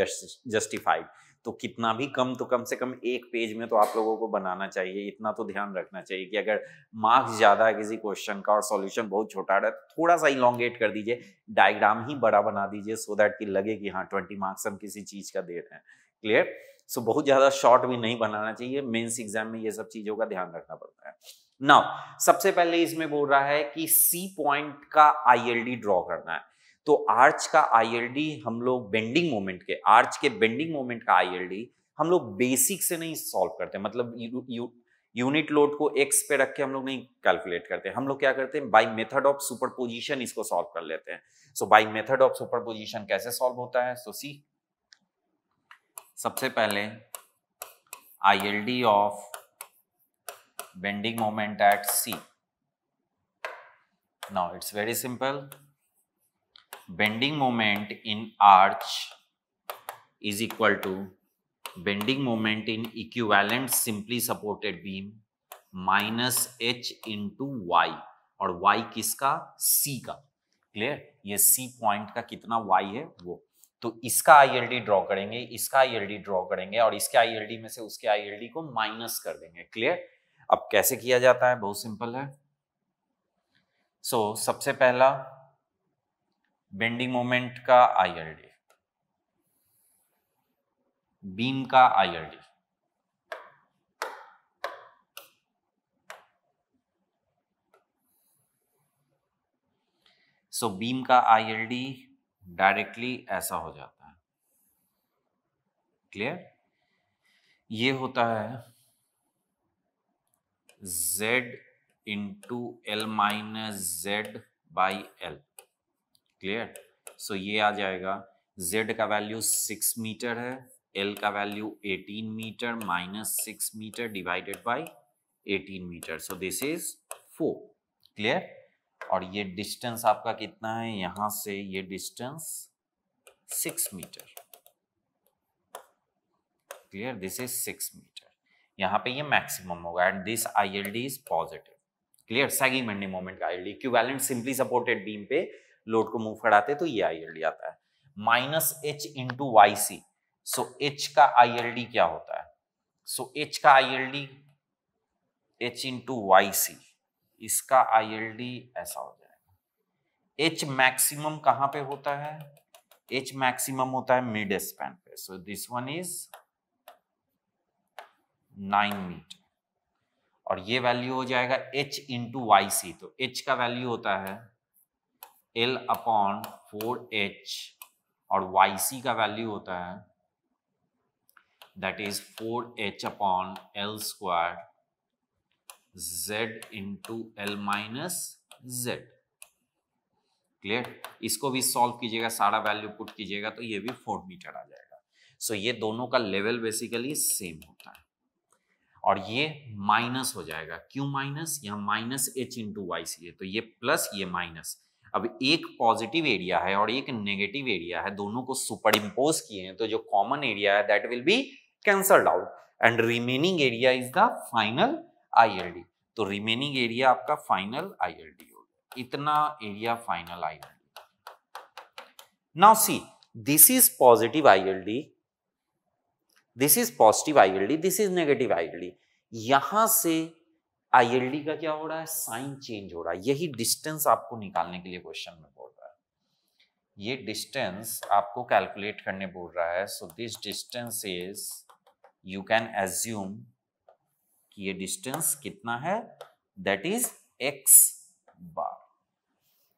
justified, तो कितना भी कम तो कम से कम एक पेज में तो आप लोगों को बनाना चाहिए। इतना तो ध्यान रखना चाहिए कि अगर मार्क्स ज्यादा है किसी क्वेश्चन का और सॉल्यूशन बहुत छोटा है तो थोड़ा सा इलोंगेट कर दीजिए, डायग्राम ही बड़ा बना दीजिए, सो दैट कि लगे कि हाँ 20 मार्क्स हम किसी चीज का दे रहे हैं। क्लियर, सो बहुत ज्यादा शॉर्ट भी नहीं बनाना चाहिए, मेंस एग्जाम में ये सब चीजों का ध्यान रखना पड़ता है। नाउ सबसे पहले इसमें बोल रहा है कि सी पॉइंट का आईएलडी ड्रॉ करना है। तो आर्च का आईएलडी हम लोग बेंडिंग मोमेंट के, आर्च के बेंडिंग मोमेंट का आईएलडी हम लोग बेसिक से नहीं सॉल्व करते, मतलब यूनिट लोड को एक्स पे रख के हम लोग नहीं कैलकुलेट करते। हम लोग क्या करते हैं, बाय मेथड ऑफ सुपरपोजिशन इसको सॉल्व कर लेते हैं। So by method of superposition कैसे सॉल्व होता है? सो सी, सबसे पहले ILD of bending moment at C. Now it's very simple, bending moment in arch is equal to bending moment in equivalent simply supported beam minus h into Y, और y किसका? C का। Clear, ये C point का कितना y है वो, तो इसका आईएलडी ड्रॉ करेंगे, इसका आईएलडी ड्रॉ करेंगे और इसके आईएलडी में से उसके आईएलडी को माइनस कर देंगे। क्लियर, अब कैसे किया जाता है? बहुत सिंपल है। सो सबसे पहला बेंडिंग मोमेंट का आईएलडी, बीम का आईएलडी, सो बीम का आईएलडी डायरेक्टली ऐसा हो जाता है। क्लियर, ये होता है Z into L minus Z by L. Clear, so ये आ जाएगा, Z का वैल्यू 6 मीटर है, L का value 18 metre minus 6 metre divided by 18 metre, so this is 4। Clear, और ये डिस्टेंस आपका कितना है, यहां से ये distance 6 metre. Clear, this is 6 metre, यहाँ पे ये मैक्सिमम होगा and this ILD is positive. Clear, sagging bending moment का ILD, equivalent simply supported beam पे लोड को मूव कराते तो ये आईएलडी आता है। Minus h into Y C, so h का आईएलडी क्या होता है? सो H का ILD H इंटू YC, इसका ILD ऐसा हो जाएगा। H मैक्सिमम कहां पे होता है? H मैक्सिमम होता है मिड स्पैन पे, so this one is 9 meter और ये वैल्यू हो जाएगा H इंटू YC, तो H का वैल्यू होता है L अपॉन 4H और YC का वैल्यू होता है that is 4H upon L square Z into L minus Z। Clear? इसको भी सॉल्व कीजिएगा, सारा वैल्यू पुट कीजिएगा तो ये भी 4 मीटर आ जाएगा। सो ये दोनों का लेवल बेसिकली सेम होता है और ये माइनस हो जाएगा। क्यों माइनस? यहाँ माइनस H इंटू YC है तो ये प्लस ये माइनस। अब एक पॉजिटिव एरिया है और एक नेगेटिव एरिया है, दोनों को सुपर इम्पोज किए हैं तो जो कॉमन एरिया है that will be cancelled out and remaining area is the final ILD। तो रिमेनिंग एरिया आपका फाइनल ILD हो गया, इतना area final ILD। Now see this is positive ILD, this is positive ILD, this is negative ILD। यहां से ILD का क्या हो रहा है? साइन चेंज हो रहा है। यही डिस्टेंस आपको निकालने के लिए क्वेश्चन में बोल रहा है, ये डिस्टेंस आपको कैलकुलेट करने बोल रहा है। So this distance is, you can assume कि ये डिस्टेंस कितना है, दैट इज x बार,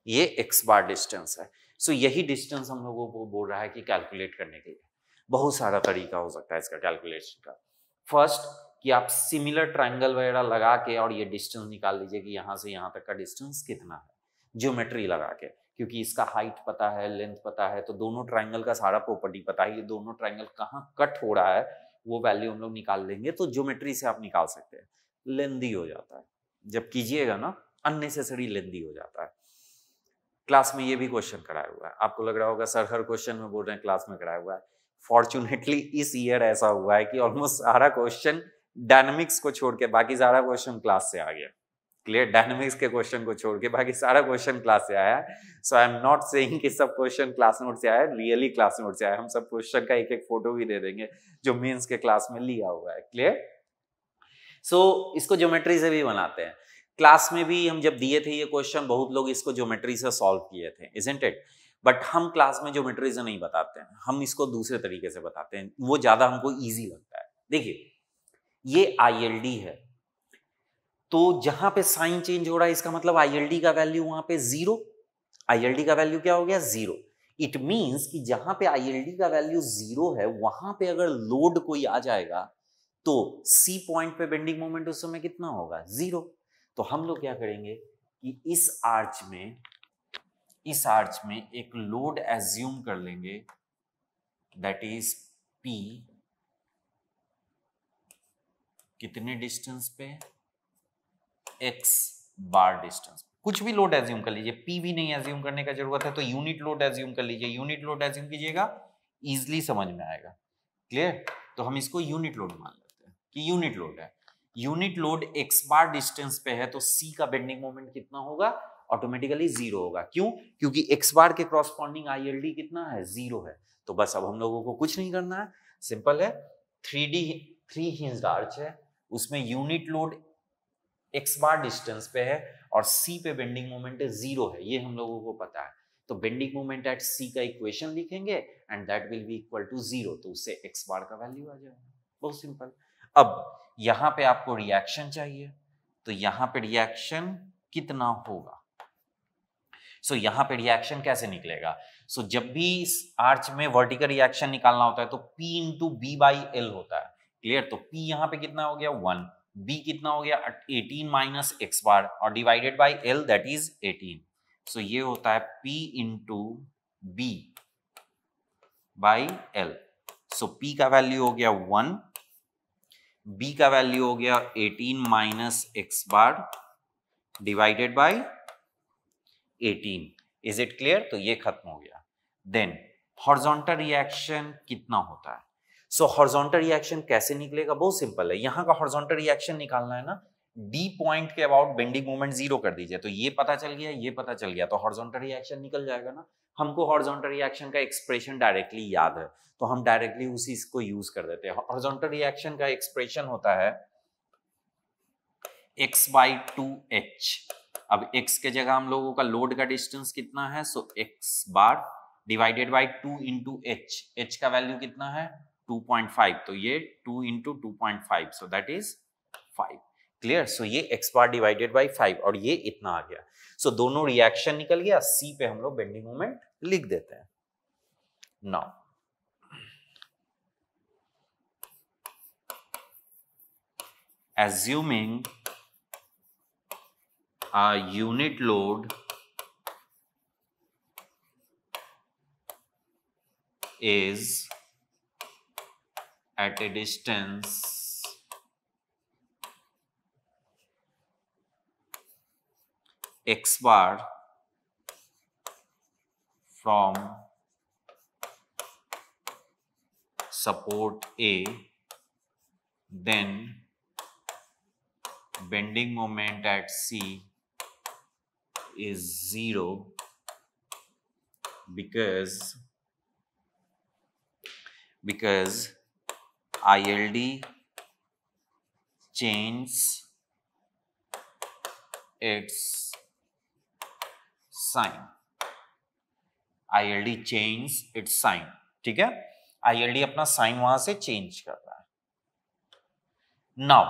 ये x बार डिस्टेंस है। सो यही डिस्टेंस हम लोगों को बोल रहा है कि कैलकुलेट करने के लिए। बहुत सारा तरीका हो सकता है इसका कैलकुलेशन का। फर्स्ट कि आप सिमिलर ट्रायंगल वगैरह लगा के और ये डिस्टेंस निकाल लीजिए कि यहाँ से यहाँ तक का डिस्टेंस कितना है, ज्योमेट्री लगा के, क्योंकि इसका हाइट पता है, लेंथ पता है, तो दोनों ट्रायंगल का सारा प्रॉपर्टी पता है, ये दोनों ट्रायंगल कहाँ कट हो रहा है वो वैल्यू हम लोग निकाल लेंगे। तो ज्योमेट्री से आप निकाल सकते हैं। लेंदी हो जाता है जब कीजिएगा ना, अननेसेसरी लेंदी हो जाता है। क्लास में ये भी क्वेश्चन कराया हुआ है, आपको लग रहा होगा सर हर क्वेश्चन में बोल रहे हैं क्लास में कराया हुआ है। फॉर्चुनेटली इस ईयर ऐसा हुआ है कि ऑलमोस्ट सारा क्वेश्चन डायनामिक्स को छोड़ के बाकी सारा क्वेश्चन क्लास से आ गया। क्लियर? डायनामिक्स के क्वेश्चन को छोड़ के बाकी सारा क्वेश्चन क्लास से आया है। सो आई एम नॉट सेइंग कि सब क्वेश्चन क्लास नोट से आया है, रियली क्लास नोट से आया है। हम सब क्वेश्चन का एक एक फोटो भी दे देंगे जो मेंस के क्लास में लिया हुआ है। क्लियर? सो इसको ज्योमेट्री से भी बनाते हैं। क्लास में भी हम जब दिए थे ये क्वेश्चन, बहुत लोग इसको ज्योमेट्री से सॉल्व किए थे, इजंट इट? बट हम क्लास में ज्योमेट्री से नहीं बताते हैं, हम इसको दूसरे तरीके से बताते हैं, वो ज्यादा हमको इजी लगता है। देखिए ये ILD है, तो जहां पे साइन चेंज हो रहा है इसका मतलब ILD का वैल्यू वहां पे 0, ILD का वैल्यू क्या हो गया? 0। इट मींस कि जहां पे ILD का वैल्यू 0 है वहां पे अगर लोड कोई आ जाएगा तो C पॉइंट पे बेंडिंग मोमेंट उस समय कितना होगा? 0। तो हम लोग क्या करेंगे कि इस आर्च में एक लोड एज्यूम कर लेंगे दैट इज P, कितने डिस्टेंस पे? x बार डिस्टेंस। कुछ भी लोड एज्यूम कर लीजिए, P भी नहीं एज्यूम करने का जरूरत है तो यूनिट लोड एज्यूम कर लीजिए। यूनिट लोड एज्यूम कीजिएगा, इजिली समझ में आएगा। क्लियर? तो हम इसको यूनिट लोड मान लेते हैं कि यूनिट लोड है। यूनिट लोड x बार डिस्टेंस पे है तो C का बेंडिंग मोमेंट कितना होगा? ऑटोमेटिकली 0 होगा। क्यों? क्योंकि x बार के कॉरस्पॉन्डिंग ILD कितना है? 0 है। तो बस अब हम लोगों को कुछ नहीं करना है, सिंपल है। 3 हिंज्ड आर्च है, उसमें यूनिट लोड x बार डिस्टेंस पे है और C पे बेंडिंग मोमेंट 0 है, ये हम लोगों को पता है। तो बेंडिंग मोमेंट एट C का इक्वेशन लिखेंगे and that will be equal to 0, तो उससे x बार का वैल्यू आ जाएगा। बहुत सिंपल। अब यहां पे आपको रिएक्शन चाहिए, तो यहां पे रिएक्शन कितना होगा? सो यहां पे रिएक्शन कैसे निकलेगा? सो जब भी इस आर्च में वर्टिकल रिएक्शन निकालना होता है तो P into B by L होता है। क्लियर? तो P यहां पे कितना हो गया? 1, B कितना हो गया? 18 माइनस x बार और divided by L that is 18। सो ये होता है P into B by L। So P का वैल्यू हो गया 1, B का वैल्यू हो गया 18 minus x bar divided by 18। Is it clear? तो ये खत्म हो गया। देन हॉरिजॉन्टल रिएक्शन कितना होता है? सो हॉरिजॉन्टल रिएक्शन कैसे निकलेगा? बहुत सिंपल है। यहां का हॉरिजॉन्टल रिएक्शन निकालना है ना, D पॉइंट के अबाउट बेंडिंग मोमेंट 0 कर दीजिए, तो ये पता चल गया, ये पता चल गया, तो हॉरिजॉन्टल रिएक्शन निकल जाएगा ना। हमको हॉरिजॉन्टल रिएक्शन का एक्सप्रेशन डायरेक्टली याद है, तो हम डायरेक्टली उसी को यूज कर देते हैं। हॉरिजॉन्टल रिएक्शन का एक्सप्रेशन होता है x/2h। अब x के जगह हम लोगों का लोड का डिस्टेंस कितना है, so x bar divided by 2 into h। h का वैल्यू कितना है 2.5, तो ये 2 into 2.5, so that is 5। Clear? So ये x बार डिवाइडेड बाई 5 और ये इतना आ गया। सो दोनों रिएक्शन निकल गया, c पे हम लोग बेंडिंग मोमेंट लिख देते हैं। Now assuming a unit load is at a distance x bar from support A, then bending moment at C is 0 because ILD changes its sign। ILD changes its sign, ठीक है? ILD अपना sign वहां से change कर रहा है। Now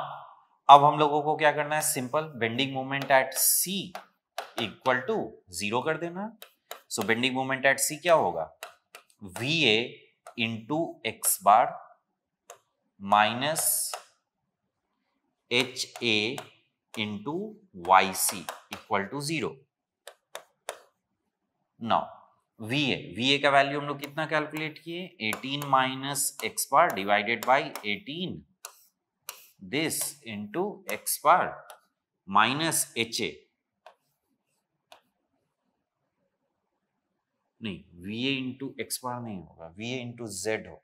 अब हम लोगों को क्या करना है, simple, bending moment at C equal to 0 कर देना। So bending moment at C क्या होगा, VA into X bar minus HA into YC equal to 0। Now VA का वैल्यू हम लोग कितना कैलकुलेट किए, 18 minus X bar divided by 18 this into X bar minus HA, नहीं VA इंटू एक्स बार नहीं होगा, VA इंटू Z होगा।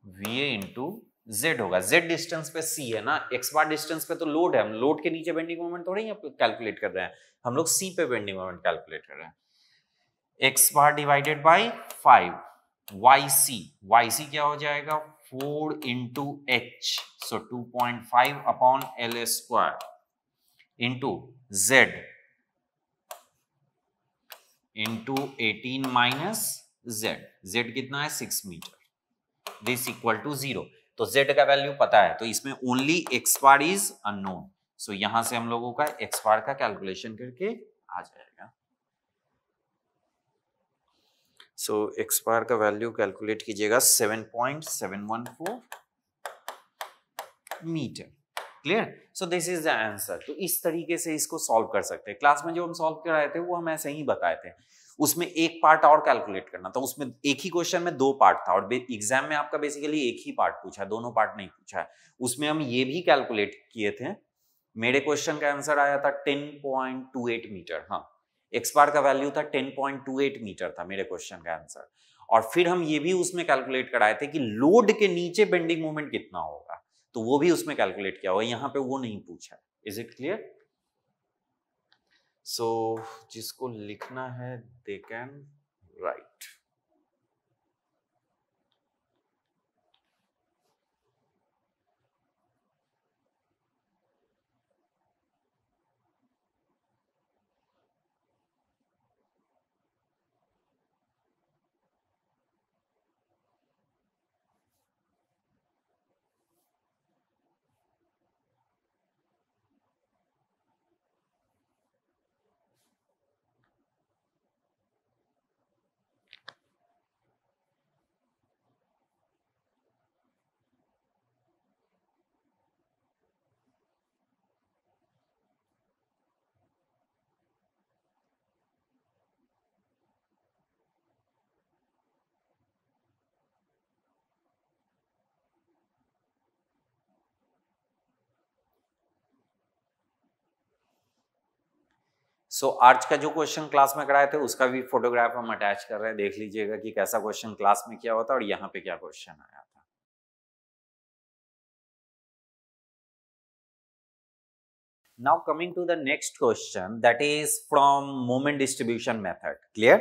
VA into Z होगा। Z डिस्टेंस पे C है ना, x बार डिस्टेंस पे तो लोड है, हम लोड के नीचे बेंडिंग मोमेंट थोड़ी कैलकुलेट कर रहे हैं, हम लोग C पे बेंडिंग मोमेंट कैलकुलेट कर रहे हैं। x bar divided by 5, YC क्या हो जाएगा 4 इंटू H, सो 2.5 upon L square into Z into 18 minus Z कितना है 6 मीटर, दिस इक्वल टू 0। तो Z का वैल्यू पता है, तो इसमें only x bar is unknown, so यहां से हम लोगों का x बार का कैलकुलेशन करके आ जाएगा। सो x बार का वैल्यू कैलकुलेट कीजिएगा 7.714 meter. Clear? So this is the answer. तो इस तरीके से इसको सॉल्व कर सकते हैं। क्लास में जो हम सॉल्व कराए थे वो हम ऐसे ही बताए थे, उसमें एक पार्ट और कैलकुलेट करना था, उसमें एक ही क्वेश्चन में 2 पार्ट था और एग्जाम में आपका बेसिकली एक ही पार्ट पूछा है, दोनों पार्ट नहीं पूछा है। उसमें हम ये भी कैलकुलेट किए थे, मेरे क्वेश्चन का आंसर आया था 10.28 मीटर। हाँ, एक्स बार का वैल्यू था 10.28 मीटर था मेरे क्वेश्चन का आंसर। और फिर हम ये भी उसमें कैलकुलेट कराए थे कि लोड के नीचे बेंडिंग मोमेंट कितना होगा, तो वो भी उसमें कैलकुलेट किया हुआ, यहाँ पे वो नहीं पूछा है। Is it clear? सो जिसको लिखना है दे कैन राइट। सो आज का जो क्वेश्चन क्लास में कराए थे उसका भी फोटोग्राफ हम अटैच कर रहे हैं, देख लीजिएगा कि कैसा क्वेश्चन क्लास में किया होता है और यहाँ पे क्या क्वेश्चन आया। Now coming to the next question, that is from moment distribution method. Clear?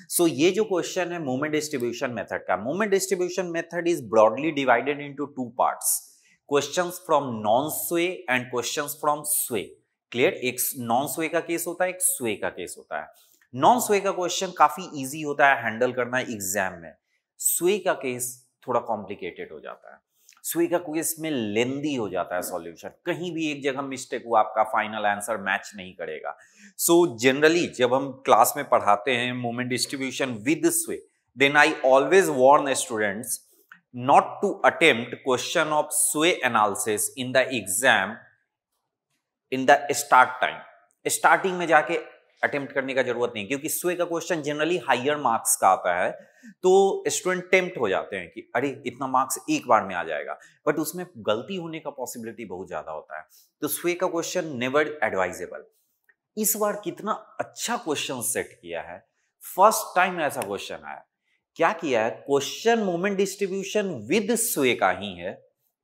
So ये जो question है moment distribution method का, moment distribution method is broadly divided into two parts. Questions from non-sway and questions from sway. Clear? एक non-sway का case होता है, एक sway का केस होता है. Non-sway का question काफी easy होता है हैंडल करना एग्जाम में. sway का केस थोड़ा कॉम्प्लिकेटेड हो जाता है. स्वे का केस में लेंदी हो जाता है सॉल्यूशन, कहीं भी एक जगह मिस्टेक हुआ आपका फाइनल आंसर मैच नहीं करेगा. सो जनरली जब हम क्लास में पढ़ाते हैं moment distribution with sway, then I always warn students not to attempt question of sway analysis in the exam in the start time. Starting में जाके अटेम्प्ट करने का जरूरत नहीं, क्योंकि स्वे का क्वेश्चन जनरली हायर मार्क्स का आता है, तो स्टूडेंट टेम्प्ट हो जाते हैं कि अरे इतना मार्क्स एक बार में आ जाएगा, बट उसमें गलती होने का पॉसिबिलिटी बहुत ज्यादा होता है. तो स्वे का क्वेश्चन नेवर एडवाइजेबल. इस बार कितना अच्छा क्वेश्चन सेट किया है, फर्स्ट टाइम ऐसा क्वेश्चन आया. क्या किया है, क्वेश्चन मोमेंट डिस्ट्रीब्यूशन विद स्वे का ही है,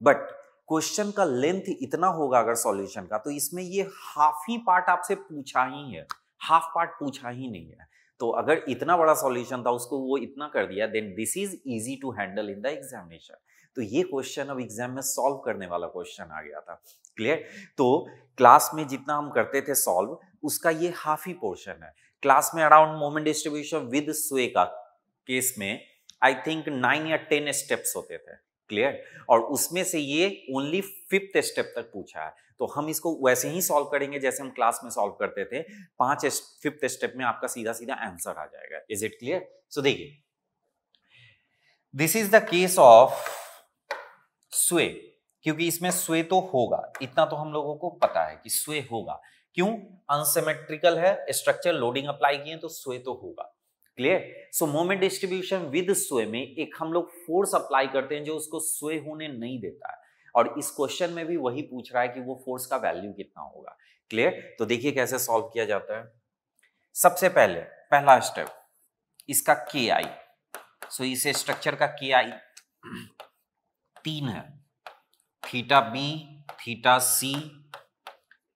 बट क्वेश्चन का लेंथ इतना होगा अगर सॉल्यूशन का, तो इसमें ये हाफ ही पार्ट आपसे पूछा ही है, हाफ पार्ट पूछा ही नहीं है. तो अगर इतना बड़ा सॉल्यूशन था उसको वो इतना कर दिया, then this is easy to handle in the examination. तो ये क्वेश्चन अब एग्जाम में सॉल्व करने वाला क्वेश्चन आ गया था. क्लियर? तो क्लास में जितना हम करते थे सॉल्व, उसका ये हाफ ही पोर्शन है. क्लास में अराउंड मोमेंट डिस्ट्रीब्यूशन विद स्वे का केस में आई थिंक 9 या 10 स्टेप्स होते थे. क्लियर? और उसमें से ये ओनली 5th स्टेप तक पूछा है. तो हम इसको वैसे ही सॉल्व करेंगे जैसे हम क्लास में सॉल्व करते थे. 5th स्टेप में आपका सीधा सीधा आंसर आ जाएगा. Is it clear? सो देखिए, this is the case of sway. क्योंकि इसमें स्वे तो होगा, इतना तो हम लोगों को पता है कि स्वे होगा. क्यों? अनसिमेट्रिकल है स्ट्रक्चर, लोडिंग अप्लाई किए तो स्वे तो होगा. Clear? So moment distribution with स्वे में एक हम लोग फोर्स अप्लाई करते हैं जो उसको स्वे होने नहीं देता है, और इस क्वेश्चन में भी वही पूछ रहा है कि वो फोर्स का वैल्यू कितना होगा. क्लियर? तो देखिए कैसे सॉल्व किया जाता है. सबसे पहले पहला स्टेप, इसका के आई. सो इस स्ट्रक्चर का के आई 3 है, theta B, theta C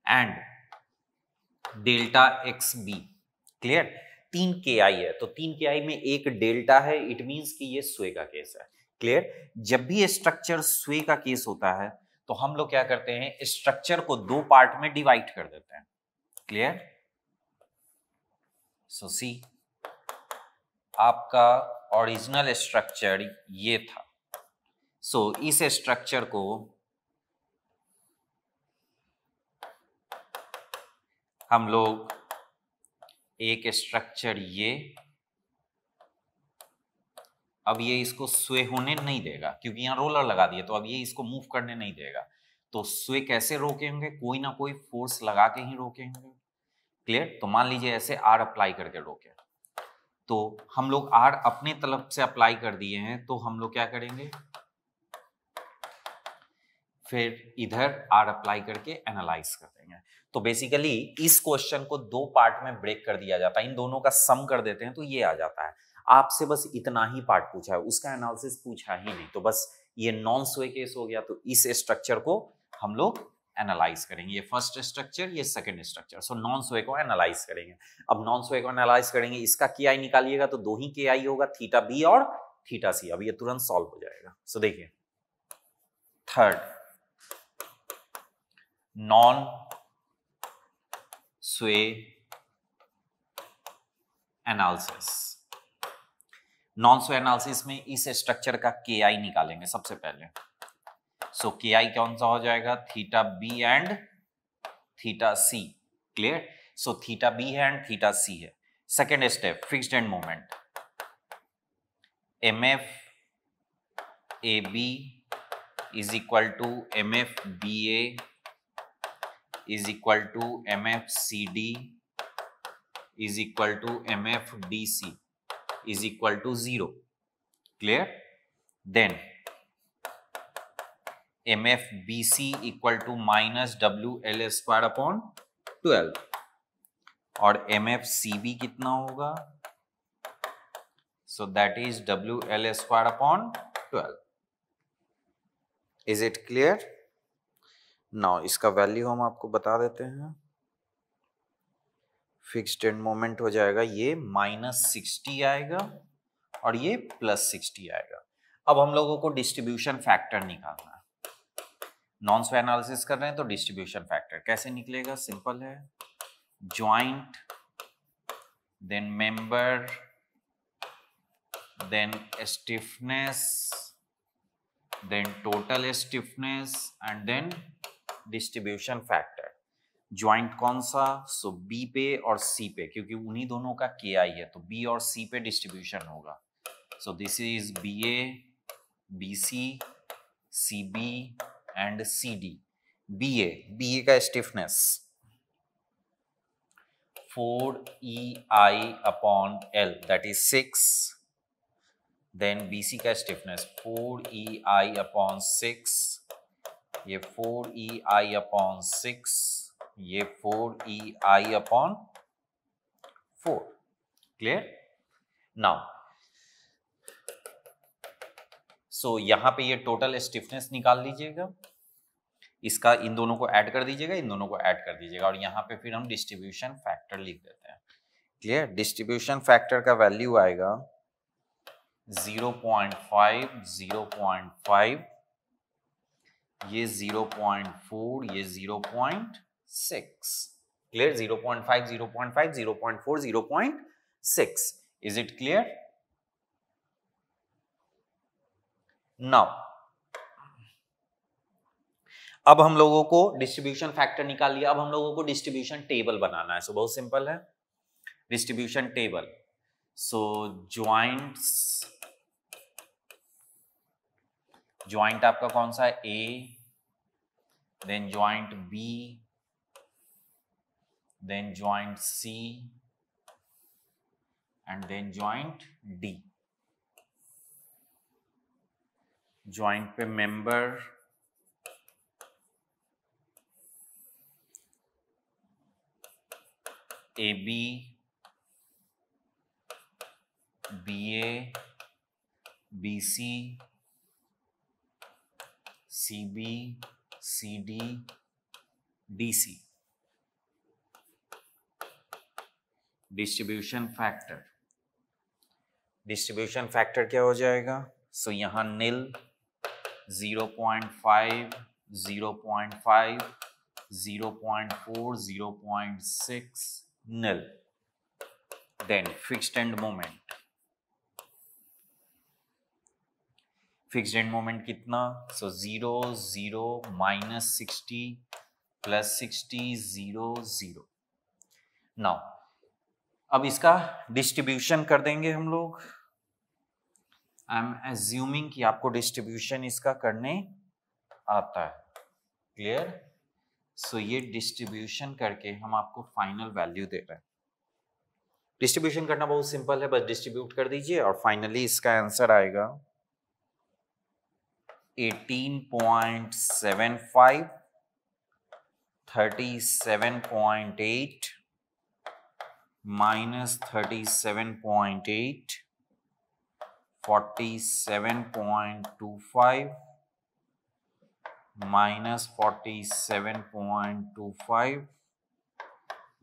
and delta x B. Clear? 3 K आई है, तो 3 के आई में एक डेल्टा है, इट मींस कि ये स्वे का केस है. क्लियर? जब भी स्ट्रक्चर स्वे का केस होता है तो हम लोग क्या करते हैं, स्ट्रक्चर को 2 पार्ट में डिवाइड कर देते हैं. क्लियर? सो सी, आपका ओरिजिनल स्ट्रक्चर ये था. सो इस स्ट्रक्चर को हम लोग एक स्ट्रक्चर ये, अब ये इसको स्वे होने नहीं देगा क्योंकि यहाँ रोलर लगा दिए, तो अब ये इसको मूव करने नहीं देगा. तो स्वे कैसे रोकेंगे, कोई ना कोई फोर्स लगा के ही रोकेंगे. क्लियर? तो मान लीजिए ऐसे आर अप्लाई करके रोके, तो हम लोग आर अपने तरफ से अप्लाई कर दिए हैं, तो हम लोग क्या करेंगे, फिर इधर आर अप्लाई करके एनालाइज कर देंगे. तो बेसिकली इस क्वेश्चन को 2 पार्ट में ब्रेक कर दिया जाता है, इन दोनों का सम कर देते हैं तो ये आ जाता है. आपसे बस इतना ही पार्ट पूछा है, उसका एनालिसिस पूछा ही नहीं, तो बस ये नॉन स्वे केस हो गया. तो इस स्ट्रक्चर को हम लोग एनालाइज करेंगे, ये फर्स्ट स्ट्रक्चर, ये सेकंड स्ट्रक्चर. सो नॉन स्वे को एनालाइज करेंगे. अब नॉन स्वे को एनालाइज करेंगे, इसका के आई निकालिएगा तो 2 ही के आई होगा, थीटा बी और थीटा सी. अब ये तुरंत सॉल्व हो जाएगा. सो देखिए, थर्ड नॉन स्वे एनालिसिस. नॉन स्वे एनालिसिस में इस स्ट्रक्चर का के आई निकालेंगे सबसे पहले. सो के आई कौन सा हो जाएगा, theta B and theta C. Clear? So theta B है एंड थीटा सी है. Second step, fixed end moment, M F A B is equal to M F B A is equal to MFCD is equal to MFDC is equal to 0. Clear? Then MFBC equal to minus WL square upon 12 और MFCB कितना होगा, so that is WL square upon 12. Is it clear? Now इसका value हम आपको बता देते हैं। Fixed end moment हो जाएगा ये -60 आएगा और ये +60 आएगा। अब हम लोगों को डिस्ट्रीब्यूशन फैक्टर निकालना है। नॉन स्क्वायर एनालिसिस कर रहे हैं तो डिस्ट्रीब्यूशन फैक्टर कैसे निकलेगा? सिंपल है, joint then member then stiffness then total stiffness and then distribution factor. Joint कौन सा? सो बी पे और सी पे, क्योंकि उन्हीं दोनों का के आई है तो बी और सी पे डिस्ट्रीब्यूशन होगा। So this is B A, B C, C B and C D. B A का stiffness 4EI upon L that is 6, then BC का स्टिफनेस 4EI upon 6, ये 4EI upon 6, ये 4EI upon 4। क्लियर? नाउ सो यहां पे ये total stiffness निकाल लीजिएगा, इसका इन दोनों को ऐड कर दीजिएगा, इन दोनों को ऐड कर दीजिएगा और यहाँ पे फिर हम डिस्ट्रीब्यूशन फैक्टर लिख देते हैं। क्लियर? डिस्ट्रीब्यूशन फैक्टर का वैल्यू आएगा 0.5, 0.5, ये 0.4, ये 0.6। Clear? 0.5, 0.5, 0.4, 0.6। Is it clear? Now अब हम लोगों को डिस्ट्रीब्यूशन फैक्टर निकाल लिया, अब हम लोगों को डिस्ट्रीब्यूशन टेबल बनाना है। सो बहुत सिंपल है, डिस्ट्रीब्यूशन टेबल। सो ज्वाइंट आपका कौन सा है? A, then joint B, then joint C and then joint D. Joint पे member AB, BA, BC, CB, CD, DC। Distribution factor, distribution factor क्या हो जाएगा? सो यहां निल 0.5, 0.5, 0.4, 0.6 nil, then fixed end moment, fixed end moment कितना? so 0 0 -60 +60 0 0। now अब इसका distribution कर देंगे हम लोग। आई एम एज्यूमिंग कि आपको डिस्ट्रीब्यूशन इसका करने आता है। क्लियर? सो ये डिस्ट्रीब्यूशन करके हम आपको फाइनल वैल्यू दे रहे हैं। डिस्ट्रीब्यूशन करना बहुत सिंपल है, बस डिस्ट्रीब्यूट कर दीजिए और फाइनली इसका आंसर आएगा 18.75, 37.8 -37.8, 47.25 -47.25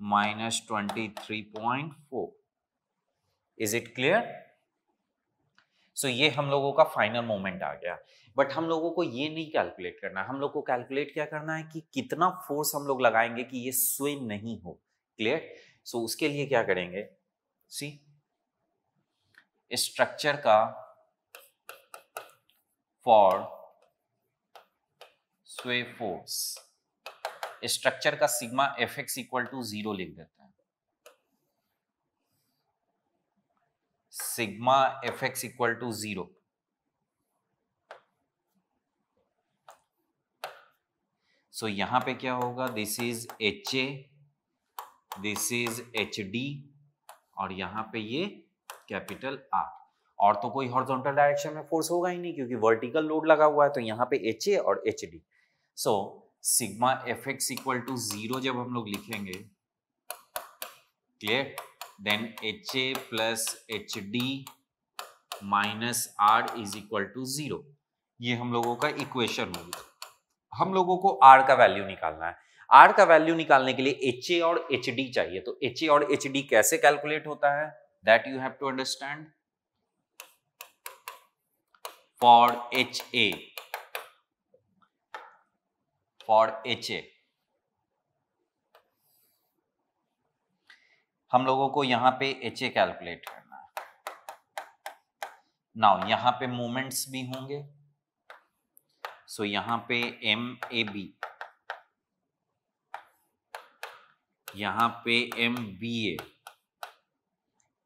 -23.4। Is it clear? सो ये हम लोगों का फाइनल मोमेंट आ गया। बट हम लोगों को ये नहीं कैलकुलेट करना, हम लोग को कैलकुलेट क्या करना है कि कितना फोर्स हम लोग लगाएंगे कि ये स्वे नहीं हो। क्लियर? सो उसके लिए क्या करेंगे? सी स्ट्रक्चर का फॉर स्वे फोर्स, स्ट्रक्चर का सिग्मा Fx इक्वल टू 0 लिख देते हैं। Sigma Fx equal to 0। So यहां पे क्या होगा? This is HA, this is HD और यहां पे ये कैपिटल R। और तो कोई हॉरिजॉन्टल डायरेक्शन में फोर्स होगा ही नहीं क्योंकि वर्टिकल लोड लगा हुआ है, तो यहाँ पे HA और HD। So sigma Fx equal to 0 जब हम लोग लिखेंगे, clear, then HA plus HD minus R is equal to 0। ये हम लोगों का इक्वेशन होगी। हम लोगों को आर का वैल्यू निकालना है। आर का वैल्यू निकालने के लिए एच ए और एच डी चाहिए। तो एच ए और एच डी कैसे कैलकुलेट होता है, that you have to understand. For H A, for H A हम लोगों को यहां पे एच ए कैलकुलेट करना है। नाउ यहां पे मोमेंट्स भी होंगे, सो यहां पे एम ए बी, यहां पे एम बी ए,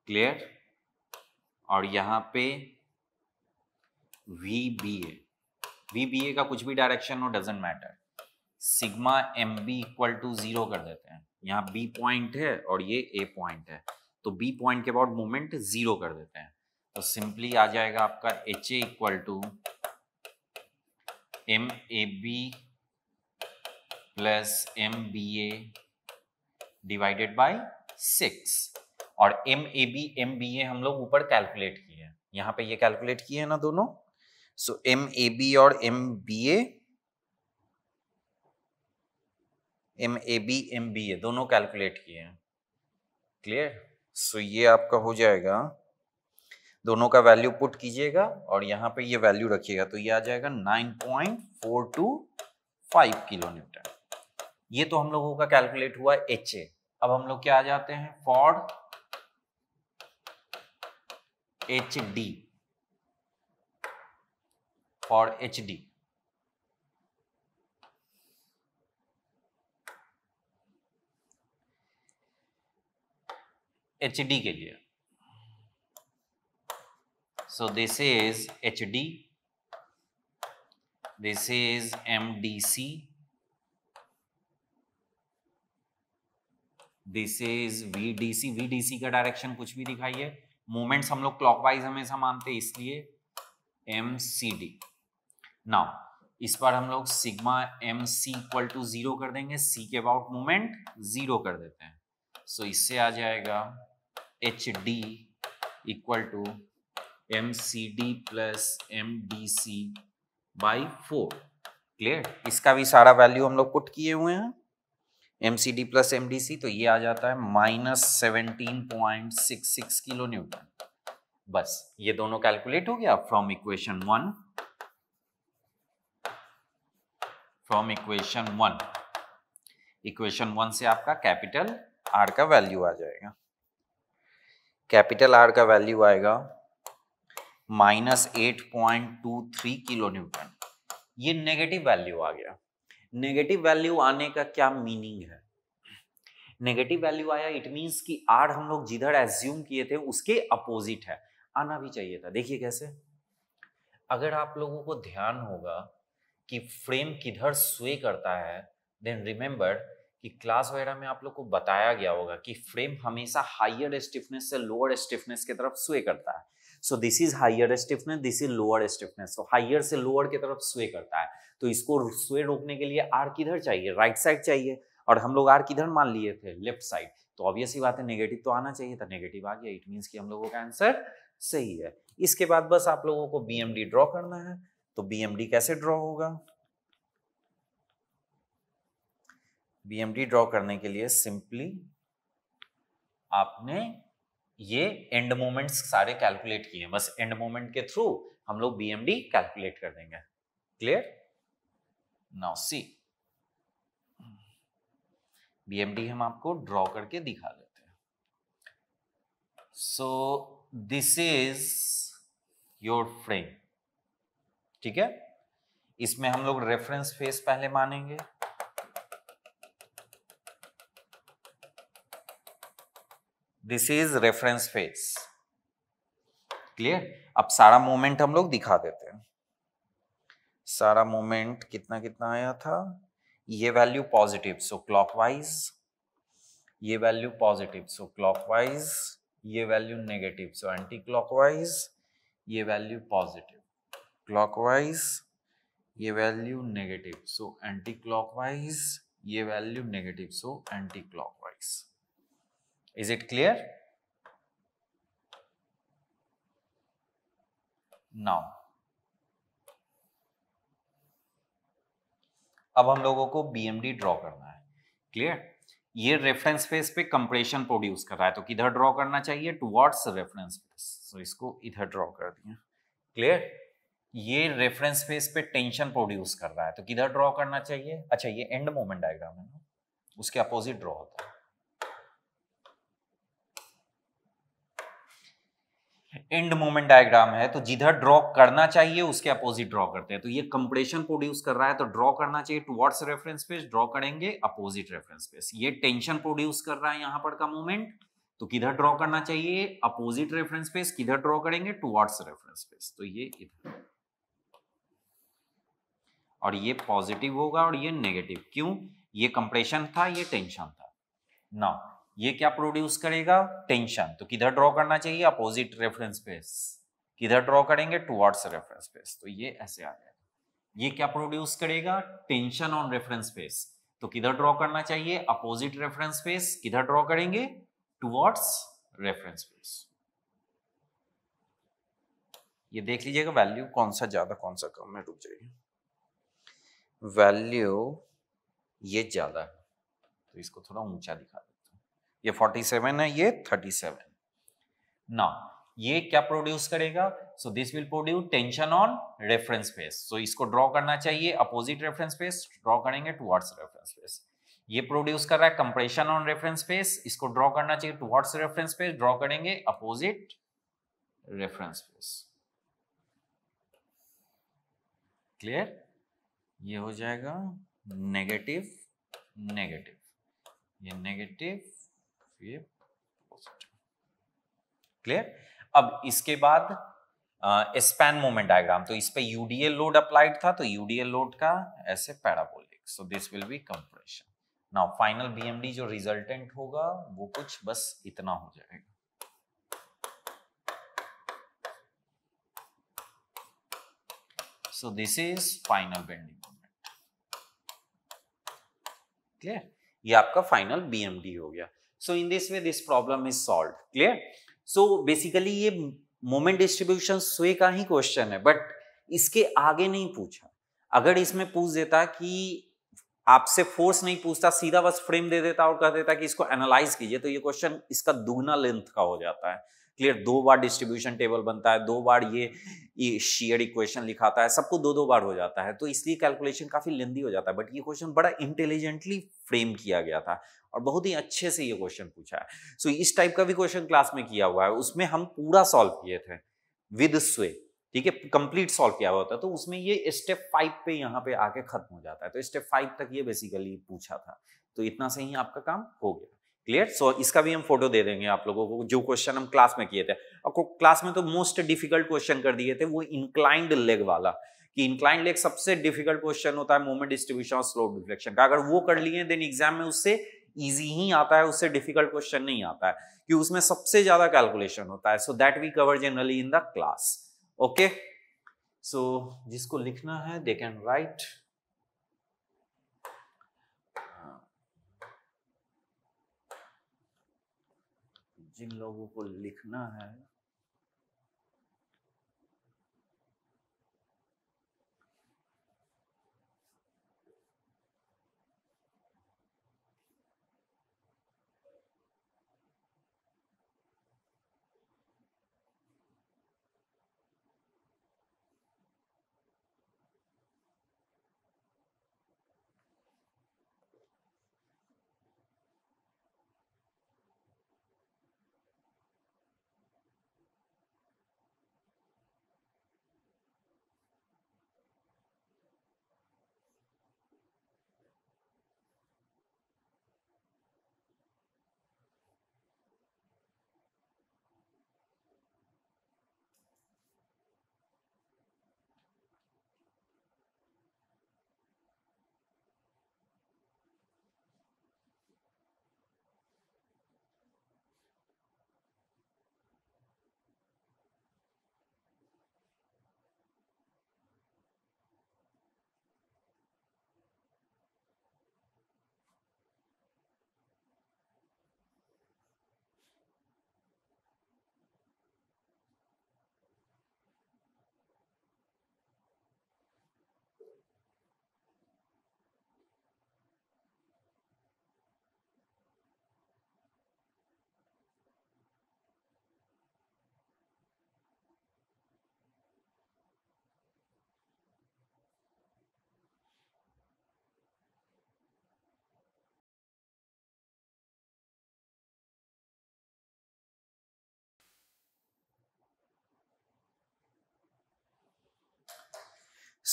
क्लियर, और यहां पे V B A. V B A का कुछ भी डायरेक्शन हो doesn't matter. Sigma M B equal to 0 कर देते हैं। यहाँ बी पॉइंट है और ये ए पॉइंट है, तो बी पॉइंट के बाद मोमेंट 0 कर देते हैं। तो सिंपली आ जाएगा आपका H A equal to M A B plus M B A divided by 6। और एम ए बी हम लोग ऊपर कैलकुलेट किए हैं, यहाँ पे ये कैलकुलेट किए हैं ना दोनों। सो एम ए बी और एम बी ए दोनों कैलकुलेट किए हैं, क्लियर। सो ये आपका हो जाएगा, दोनों का वैल्यू पुट कीजिएगा और यहाँ पे ये वैल्यू रखिएगा, तो ये आ जाएगा 9.425 किलो न्यूटन। ये तो हम लोगों का कैलकुलेट हुआ एच ए। अब हम लोग क्या आ जाते हैं, for H D, for H D H D के लिए, so this is HD, this is MDC, this is VDC। VDC का डायरेक्शन कुछ भी दिखाइए, मोमेंट्स हम लोग क्लॉकवाइज हमेशा मानते हैं इसलिए MCD। नाउ इस बार हम लोग सिग्मा MC इक्वल टू 0 कर देंगे, C के अबाउट मोमेंट 0 कर देते हैं। सो इससे आ जाएगा HD equal to MCD plus MDC by 4, clear. इसका भी सारा वैल्यू हम लोग पुट किए हुए हैं, MCD प्लस MDC, तो ये आ जाता है -17.66 किलो न्यूटन। बस ये दोनों कैलकुलेट हो गया from equation 1, from equation 1। Equation 1 से आपका कैपिटल R का वैल्यू आ जाएगा। कैपिटल R का वैल्यू आएगा -8.23 किलो न्यूटन। ये नेगेटिव वैल्यू आ गया। नेगेटिव वैल्यू आने का क्या मीनिंग है, नेगेटिव वैल्यू आया इट मींस कि आर हम लोग जिधर एज्यूम किए थे उसके अपोजिट है, आना भी चाहिए था। देखिए कैसे, अगर आप लोगों को ध्यान होगा कि फ्रेम किधर स्वे करता है, देन रिमेंबर कि क्लास वगैरह में आप लोग को बताया गया होगा कि फ्रेम हमेशा हायर स्टिफनेस से लोअर स्टिफनेस की तरफ स्वे करता है। So this is higher stiffness, this is lower stiffness. So higher से लोअर की तरफ स्वे करता है, तो इसको स्वे रोकने के लिए आर किधर चाहिए, राइट साइड चाहिए, और हम लोग आर किधर मान लिए थे, लेफ्ट साइड। तो ऑब्वियस ही बात है नेगेटिव तो आना चाहिए था, नेगेटिव आ गया, इट मींस कि हम लोगों का आंसर सही है। इसके बाद बस आप लोगों को बीएमडी ड्रॉ करना है। तो बीएमडी कैसे ड्रॉ होगा, बीएमडी ड्रॉ करने के लिए सिंपली आपने ये एंड मोमेंट्स सारे कैलकुलेट किए, बस एंड मोमेंट के थ्रू हम लोग बीएमडी कैलकुलेट कर देंगे, क्लियर। नाउ सी, बीएमडी हम आपको ड्रॉ करके दिखा देते हैं। सो दिस इज योर फ्रेम, ठीक है। इसमें हम लोग रेफरेंस फेस पहले मानेंगे, this is reference face, clear. अब सारा मोमेंट हम लोग दिखा देते हैं। सारा मोमेंट कितना कितना आया था, ये वैल्यू पॉजिटिव सो क्लॉकवाइज, ये वैल्यू पॉजिटिव सो क्लॉकवाइज, ये value negative so anti clockwise, ये वैल्यू पॉजिटिव क्लॉकवाइज, ये value negative so anti clockwise, ये value negative so anti clockwise. Is it clear? Now अब हम लोगों को BMD ड्रॉ करना है। क्लियर? ये रेफरेंस फेस पे कंप्रेशन प्रोड्यूस कर रहा है, तो किधर ड्रॉ करना चाहिए? Towards reference face. सो इसको इधर ड्रॉ कर दिया। क्लियर? ये रेफरेंस फेस पे टेंशन प्रोड्यूस कर रहा है, तो किधर ड्रॉ करना चाहिए? अच्छा, ये एंड मोमेंट डायग्राम है ना, उसके अपोजिट ड्रॉ होता है। एंड मोमेंट डायग्राम है, तो जिधर ड्रॉ करना चाहिए उसके अपोजिट ड्रॉ करते हैं। तो ये कंप्रेशन प्रोड्यूस कर रहा है, तो ड्रॉ करना चाहिए टुवर्ड्स रेफरेंस पेज, ड्रॉ करेंगे अपोजिट रेफरेंस पेज। ये टेंशन प्रोड्यूस कर रहा है यहां पर का मोमेंट, तो किधर ड्रॉ करना चाहिए? Opposite reference page. किधर ड्रॉ करेंगे? Towards reference page. तो ये इधर, और ये पॉजिटिव होगा और ये नेगेटिव। क्यों? ये कंप्रेशन था, ये टेंशन था। नाउ ये क्या प्रोड्यूस करेगा? टेंशन। तो किधर ड्रॉ करना चाहिए? Opposite reference page. किधर ड्रॉ करेंगे? Towards reference page. तो ये ऐसे आ जाएगा। ये क्या प्रोड्यूस करेगा? Tension on reference page. तो किधर ड्रॉ करना चाहिए? Opposite reference page. किधर ड्रॉ करेंगे? Towards reference page. ये देख लीजिएगा वैल्यू कौन सा ज्यादा कौन सा कम है। रुक जाइए, वैल्यू ये ज्यादा है, तो इसको थोड़ा ऊंचा दिखा देता हूं। ये 47 है, ये 37। नाउ ये क्या प्रोड्यूस करेगा? So this will produce tension on reference face. सो इसको ड्रॉ करना चाहिए अपोजिट रेफरेंस फेस, ड्रॉ करेंगे टुवर्ड्स रेफरेंस फेस। ये प्रोड्यूस कर रहा है कंप्रेशन ऑन रेफरेंस फेस, इसको ड्रॉ करना चाहिए टुवर्ड्स रेफरेंस फेस, ड्रॉ करेंगे अपोजिट रेफरेंस फेस। क्लियर? ये हो जाएगा नेगेटिव नेगेटिव, ये नेगेटिव, ये पॉजिटिव। क्लियर? अब इसके बाद स्पैन मोमेंट डायग्राम, तो इस पे यूडीएल लोड अप्लाइड था, तो यूडीएल लोड का ऐसे parabolic, so this will be compression. Now final BMD जो रिजल्टेंट होगा वो कुछ बस इतना हो जाएगा। So this is final bending moment. Clear? ये आपका फाइनल बीएमडी हो गया। So in this way this problem is solved. Clear? So basically ये मोमेंट डिस्ट्रीब्यूशन स्वे का ही क्वेश्चन है, बट इसके आगे नहीं पूछा। अगर इसमें पूछ देता कि आपसे फोर्स नहीं पूछता, सीधा बस फ्रेम दे देता और कह देता कि इसको एनालाइज कीजिए, तो ये क्वेश्चन इसका दुगना लेंथ का हो जाता है। क्लियर? 2 बार डिस्ट्रीब्यूशन टेबल बनता है, 2 बार ये शेयर इक्वेशन लिखाता है, सबको 2-2 बार हो जाता है, तो इसलिए कैलकुलेशन काफी लेंथी हो जाता है। बट ये क्वेश्चन बड़ा इंटेलिजेंटली फ्रेम किया गया था और बहुत ही अच्छे से ये क्वेश्चन पूछा है। सो इस टाइप का भी क्वेश्चन क्लास में किया हुआ है, उसमें हम पूरा सॉल्व किए थे विद स्वे। ठीक है, कंप्लीट सॉल्व किया हुआ होता है, तो उसमें ये स्टेप 5 पे यहाँ पे आके खत्म हो जाता है। तो स्टेप 5 तक ये बेसिकली पूछा था, तो इतना से ही आपका काम हो गया। क्लियर? सो इसका भी हम फोटो दे देंगे आप लोगों को, जो क्वेश्चन हम क्लास में किए थे। और क्लास में तो मोस्ट डिफिकल्ट क्वेश्चन कर दिए थे वो इंक्लाइंड लेग वाला, कि इंक्लाइंड लेग सबसे डिफिकल्ट क्वेश्चन होता है मोमेंट डिस्ट्रीब्यूशन और स्लो डिफ्लेक्शन का। अगर वो कर लिए देन एग्जाम में उससे इजी ही आता है, उससे डिफिकल्ट क्वेश्चन नहीं आता है, कि उसमें सबसे ज्यादा कैलकुलेशन होता है। So that we cover generally in the class. Okay, so जिसको लिखना है दे कैन राइट। जिन लोगों को लिखना है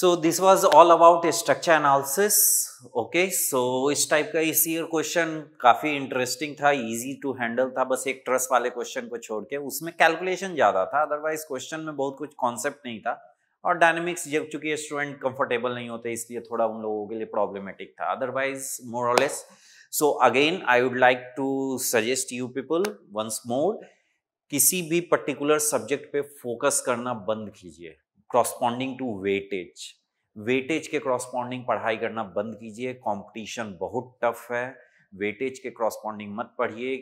so this was all about structure analysis. Okay, so इस टाइप का इस ईयर क्वेश्चन काफी इंटरेस्टिंग था, इजी टू हैंडल था, बस एक ट्रस्ट वाले क्वेश्चन को छोड़ के उसमें कैलकुलेशन ज्यादा था, अदरवाइज क्वेश्चन में बहुत कुछ कॉन्सेप्ट नहीं था। और डायनेमिक्स जब चूंकि स्टूडेंट कंफर्टेबल नहीं होते इसलिए थोड़ा उन लोगों के लिए प्रॉब्लमेटिक था, अदरवाइज मोर और less. So again I would like to suggest you people once more, किसी भी पर्टिकुलर सब्जेक्ट पे फोकस करना बंद कीजिए क्रॉसपॉन्डिंग टू वेटेज। वेटेज के क्रॉसपॉन्डिंग पढ़ाई करना बंद कीजिए, कंपटीशन बहुत टफ है, वेटेज के क्रॉसपॉन्डिंग मत पढ़िए।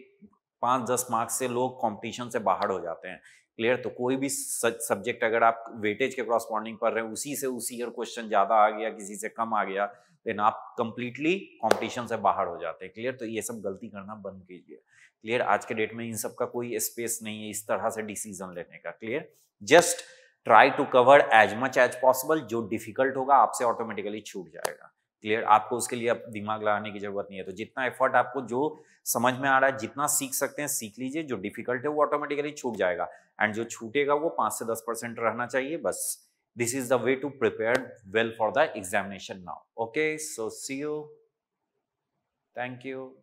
5-10 मार्क्स से लोग कंपटीशन से बाहर हो जाते हैं। क्लियर? तो कोई भी सब्जेक्ट अगर आप वेटेज के क्रॉसपॉन्डिंग पढ़ रहे हैं, उसी से उसी ईयर क्वेश्चन ज्यादा आ गया, किसी से कम आ गया, देन आप कंप्लीटली कंपटीशन से बाहर हो जाते हैं। क्लियर? तो ये सब गलती करना बंद कीजिए। क्लियर? आज के डेट में इन सब का कोई स्पेस नहीं है इस तरह से डिसीजन लेने का। Clear? Just try to cover as much as possible, जो डिफिकल्ट होगा आपसे ऑटोमेटिकली छूट जाएगा। क्लियर? आपको उसके लिए अब दिमाग लगाने की जरूरत नहीं है, तो जितना एफर्ट आपको जो समझ में आ रहा है, जितना सीख सकते हैं सीख लीजिए, जो डिफिकल्ट है वो ऑटोमेटिकली छूट जाएगा, एंड जो छूटेगा वो 5 से 10% रहना चाहिए बस। This is the way to prepare well for the examination now. Okay, so see you, thank you.